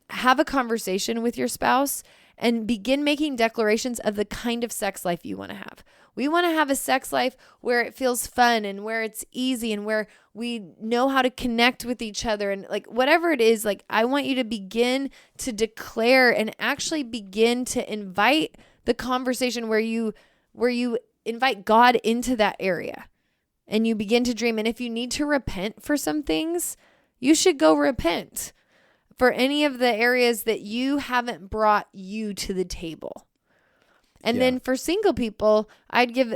have a conversation with your spouse and begin making declarations of the kind of sex life you want to have. We want to have a sex life where it feels fun and where it's easy and where we know how to connect with each other and like whatever it is, like I want you to begin to declare and actually begin to invite the conversation where you invite God into that area and you begin to dream. And if you need to repent for some things, you should go repent for any of the areas that you haven't brought you to the table. And then for single people, I'd give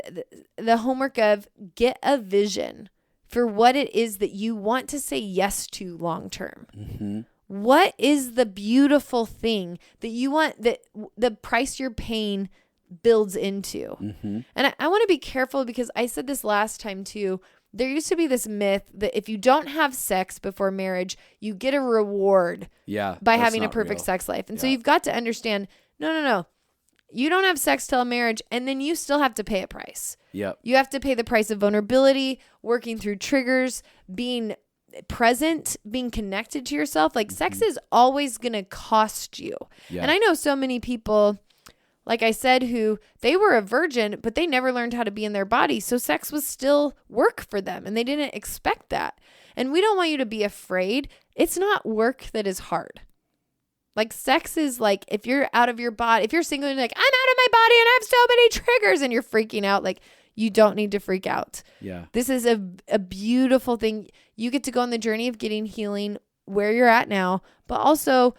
the homework of get a vision for what it is that you want to say yes to long term. Mm-hmm. What is the beautiful thing that you want that the price you're paying builds into? Mm-hmm. And I want to be careful because I said this last time too. There used to be this myth that if you don't have sex before marriage, you get a reward by having a perfect sex life. And so you've got to understand, no. You don't have sex till marriage, and then you still have to pay a price. Yep. You have to pay the price of vulnerability, working through triggers, being present, being connected to yourself. Like sex is always going to cost you. Yeah. And I know so many people, like I said, who they were a virgin, but they never learned how to be in their body. So sex was still work for them, and they didn't expect that. And we don't want you to be afraid. It's not work that is hard. Like sex is like, if you're out of your body, if you're single and you're like, I'm out of my body and I have so many triggers and you're freaking out, like you don't need to freak out. Yeah. This is a beautiful thing. You get to go on the journey of getting healing where you're at now, but also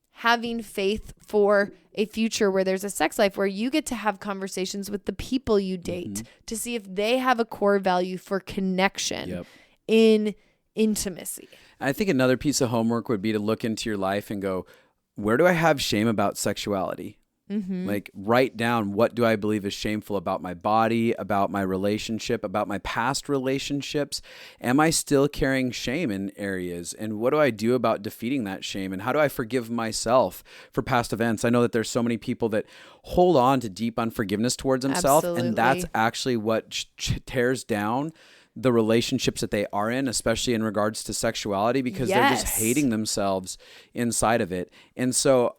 having faith for a future where there's a sex life where you get to have conversations with the people you date to see if they have a core value for connection in intimacy. I think another piece of homework would be to look into your life and go, where do I have shame about sexuality? Mm-hmm. Like write down, what do I believe is shameful about my body, about my relationship, about my past relationships? Am I still carrying shame in areas? And what do I do about defeating that shame? And how do I forgive myself for past events? I know that there's so many people that hold on to deep unforgiveness towards themselves. Absolutely. And that's actually what tears down the relationships that they are in, especially in regards to sexuality, because they're just hating themselves inside of it. And so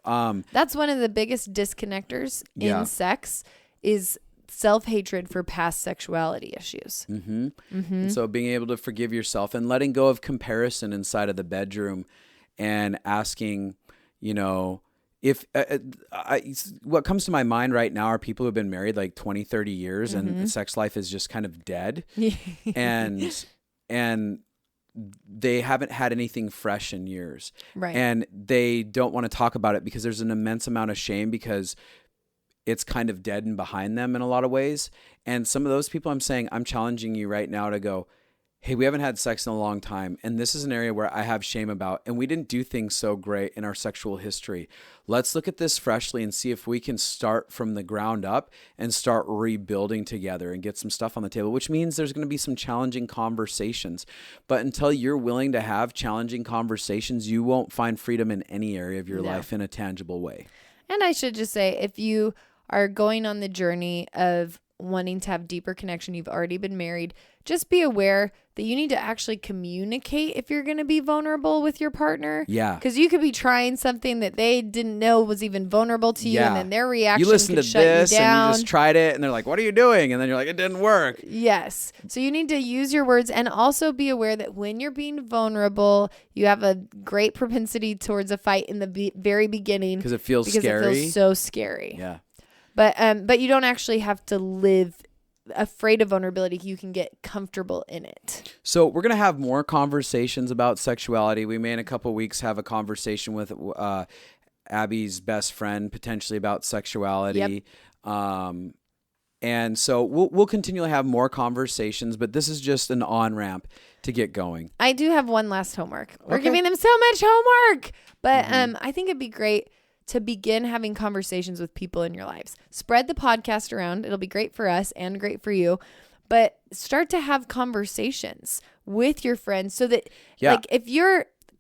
that's one of the biggest disconnectors in sex is self-hatred for past sexuality issues. Mm-hmm. Mm-hmm. And so being able to forgive yourself and letting go of comparison inside of the bedroom and asking, if what comes to my mind right now are people who've been married like 20, 30 years and the sex life is just kind of dead and they haven't had anything fresh in years. Right. And they don't want to talk about it because there's an immense amount of shame because it's kind of dead and behind them in a lot of ways. And some of those people I'm challenging you right now to go, hey, we haven't had sex in a long time, and this is an area where I have shame about, and we didn't do things so great in our sexual history. Let's look at this freshly and see if we can start from the ground up and start rebuilding together and get some stuff on the table, which means there's going to be some challenging conversations. But until you're willing to have challenging conversations, you won't find freedom in any area of your life in a tangible way. And I should just say, if you are going on the journey of wanting to have deeper connection, you've already been married, just be aware that you need to actually communicate if you're going to be vulnerable with your partner. Yeah. Because you could be trying something that they didn't know was even vulnerable to you, and then their reaction could shut you down. You listen to this and you just tried it, and they're like, what are you doing? And then you're like, it didn't work. Yes. So you need to use your words and also be aware that when you're being vulnerable, you have a great propensity towards a fight in the very beginning. Because it feels scary. It feels so scary. Yeah. But you don't actually have to live afraid of vulnerability. You can get comfortable in it. So we're going to have more conversations about sexuality. We may in a couple of weeks have a conversation with Abby's best friend potentially about sexuality. Yep. And so we'll continually have more conversations, but this is just an on-ramp to get going. I do have one last homework. We're giving them so much homework. But I think it'd be great to begin having conversations with people in your lives. Spread the podcast around. It'll be great for us and great for you. But start to have conversations with your friends so that like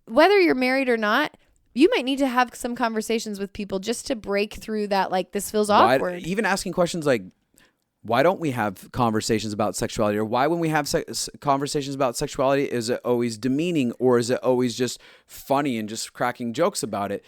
whether you're married or not, you might need to have some conversations with people just to break through that, like, this feels awkward. Even asking questions like, why don't we have conversations about sexuality? Or why, when we have conversations about sexuality, is it always demeaning, or is it always just funny and just cracking jokes about it?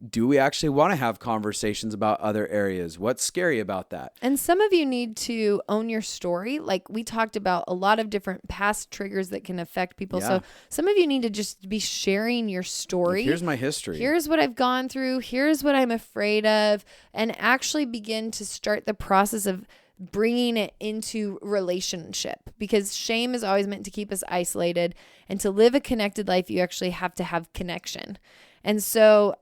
Do we actually want to have conversations about other areas? What's scary about that? And some of you need to own your story. Like, we talked about a lot of different past triggers that can affect people. Yeah. So some of you need to just be sharing your story. Like, here's my history. Here's what I've gone through. Here's what I'm afraid of. And actually begin to start the process of bringing it into relationship, because shame is always meant to keep us isolated, and to live a connected life, you actually have to have connection. And so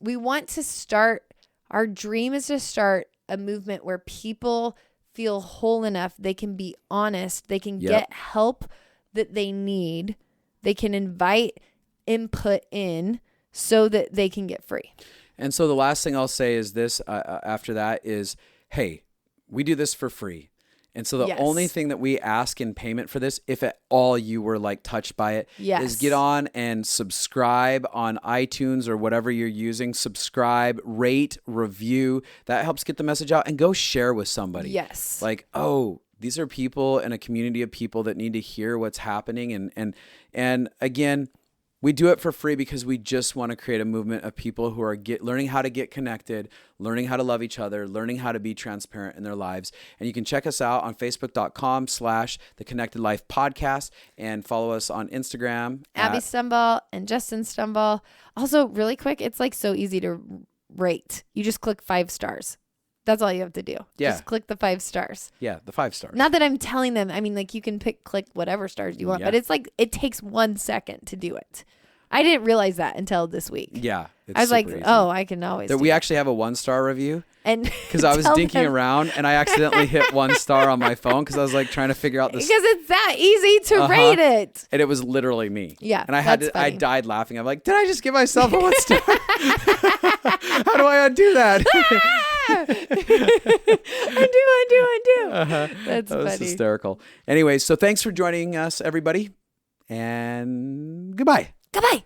we want to start, our dream is to start a movement where people feel whole enough. They can be honest. They can get help that they need. They can invite input in so that they can get free. And so the last thing I'll say is this, after that is, hey, we do this for free. And so the only thing that we ask in payment for this, if at all you were like touched by it, is get on and subscribe on iTunes or whatever you're using. Subscribe, rate, review. That helps get the message out, and go share with somebody. Yes. Like, oh, these are people in a community of people that need to hear what's happening. And again, we do it for free because we just want to create a movement of people who are learning how to get connected, learning how to love each other, learning how to be transparent in their lives. And you can check us out on Facebook.com/The Connected Life Podcast, and follow us on Instagram. Abby Stumble and Justin Stumble. Also, really quick, it's like so easy to rate. You just click 5 stars. That's all you have to do. Yeah. Just click the 5 stars. Yeah, the 5 stars. Not that I'm telling them. I mean, like, you can click whatever stars you want, but it's like, it takes 1 second to do it. I didn't realize that until this week. Yeah. I was like, easy. Oh, I can always we actually have a 1-star review. And because I was dinking around and I accidentally hit 1 star on my phone because I was like trying to figure out this. Because it's that easy to rate it. And it was literally me. Yeah. And I died laughing. I'm like, did I just give myself a 1 star? How do I undo that? undo. That's that was funny. Hysterical. Anyway, so thanks for joining us, everybody. And goodbye. Goodbye.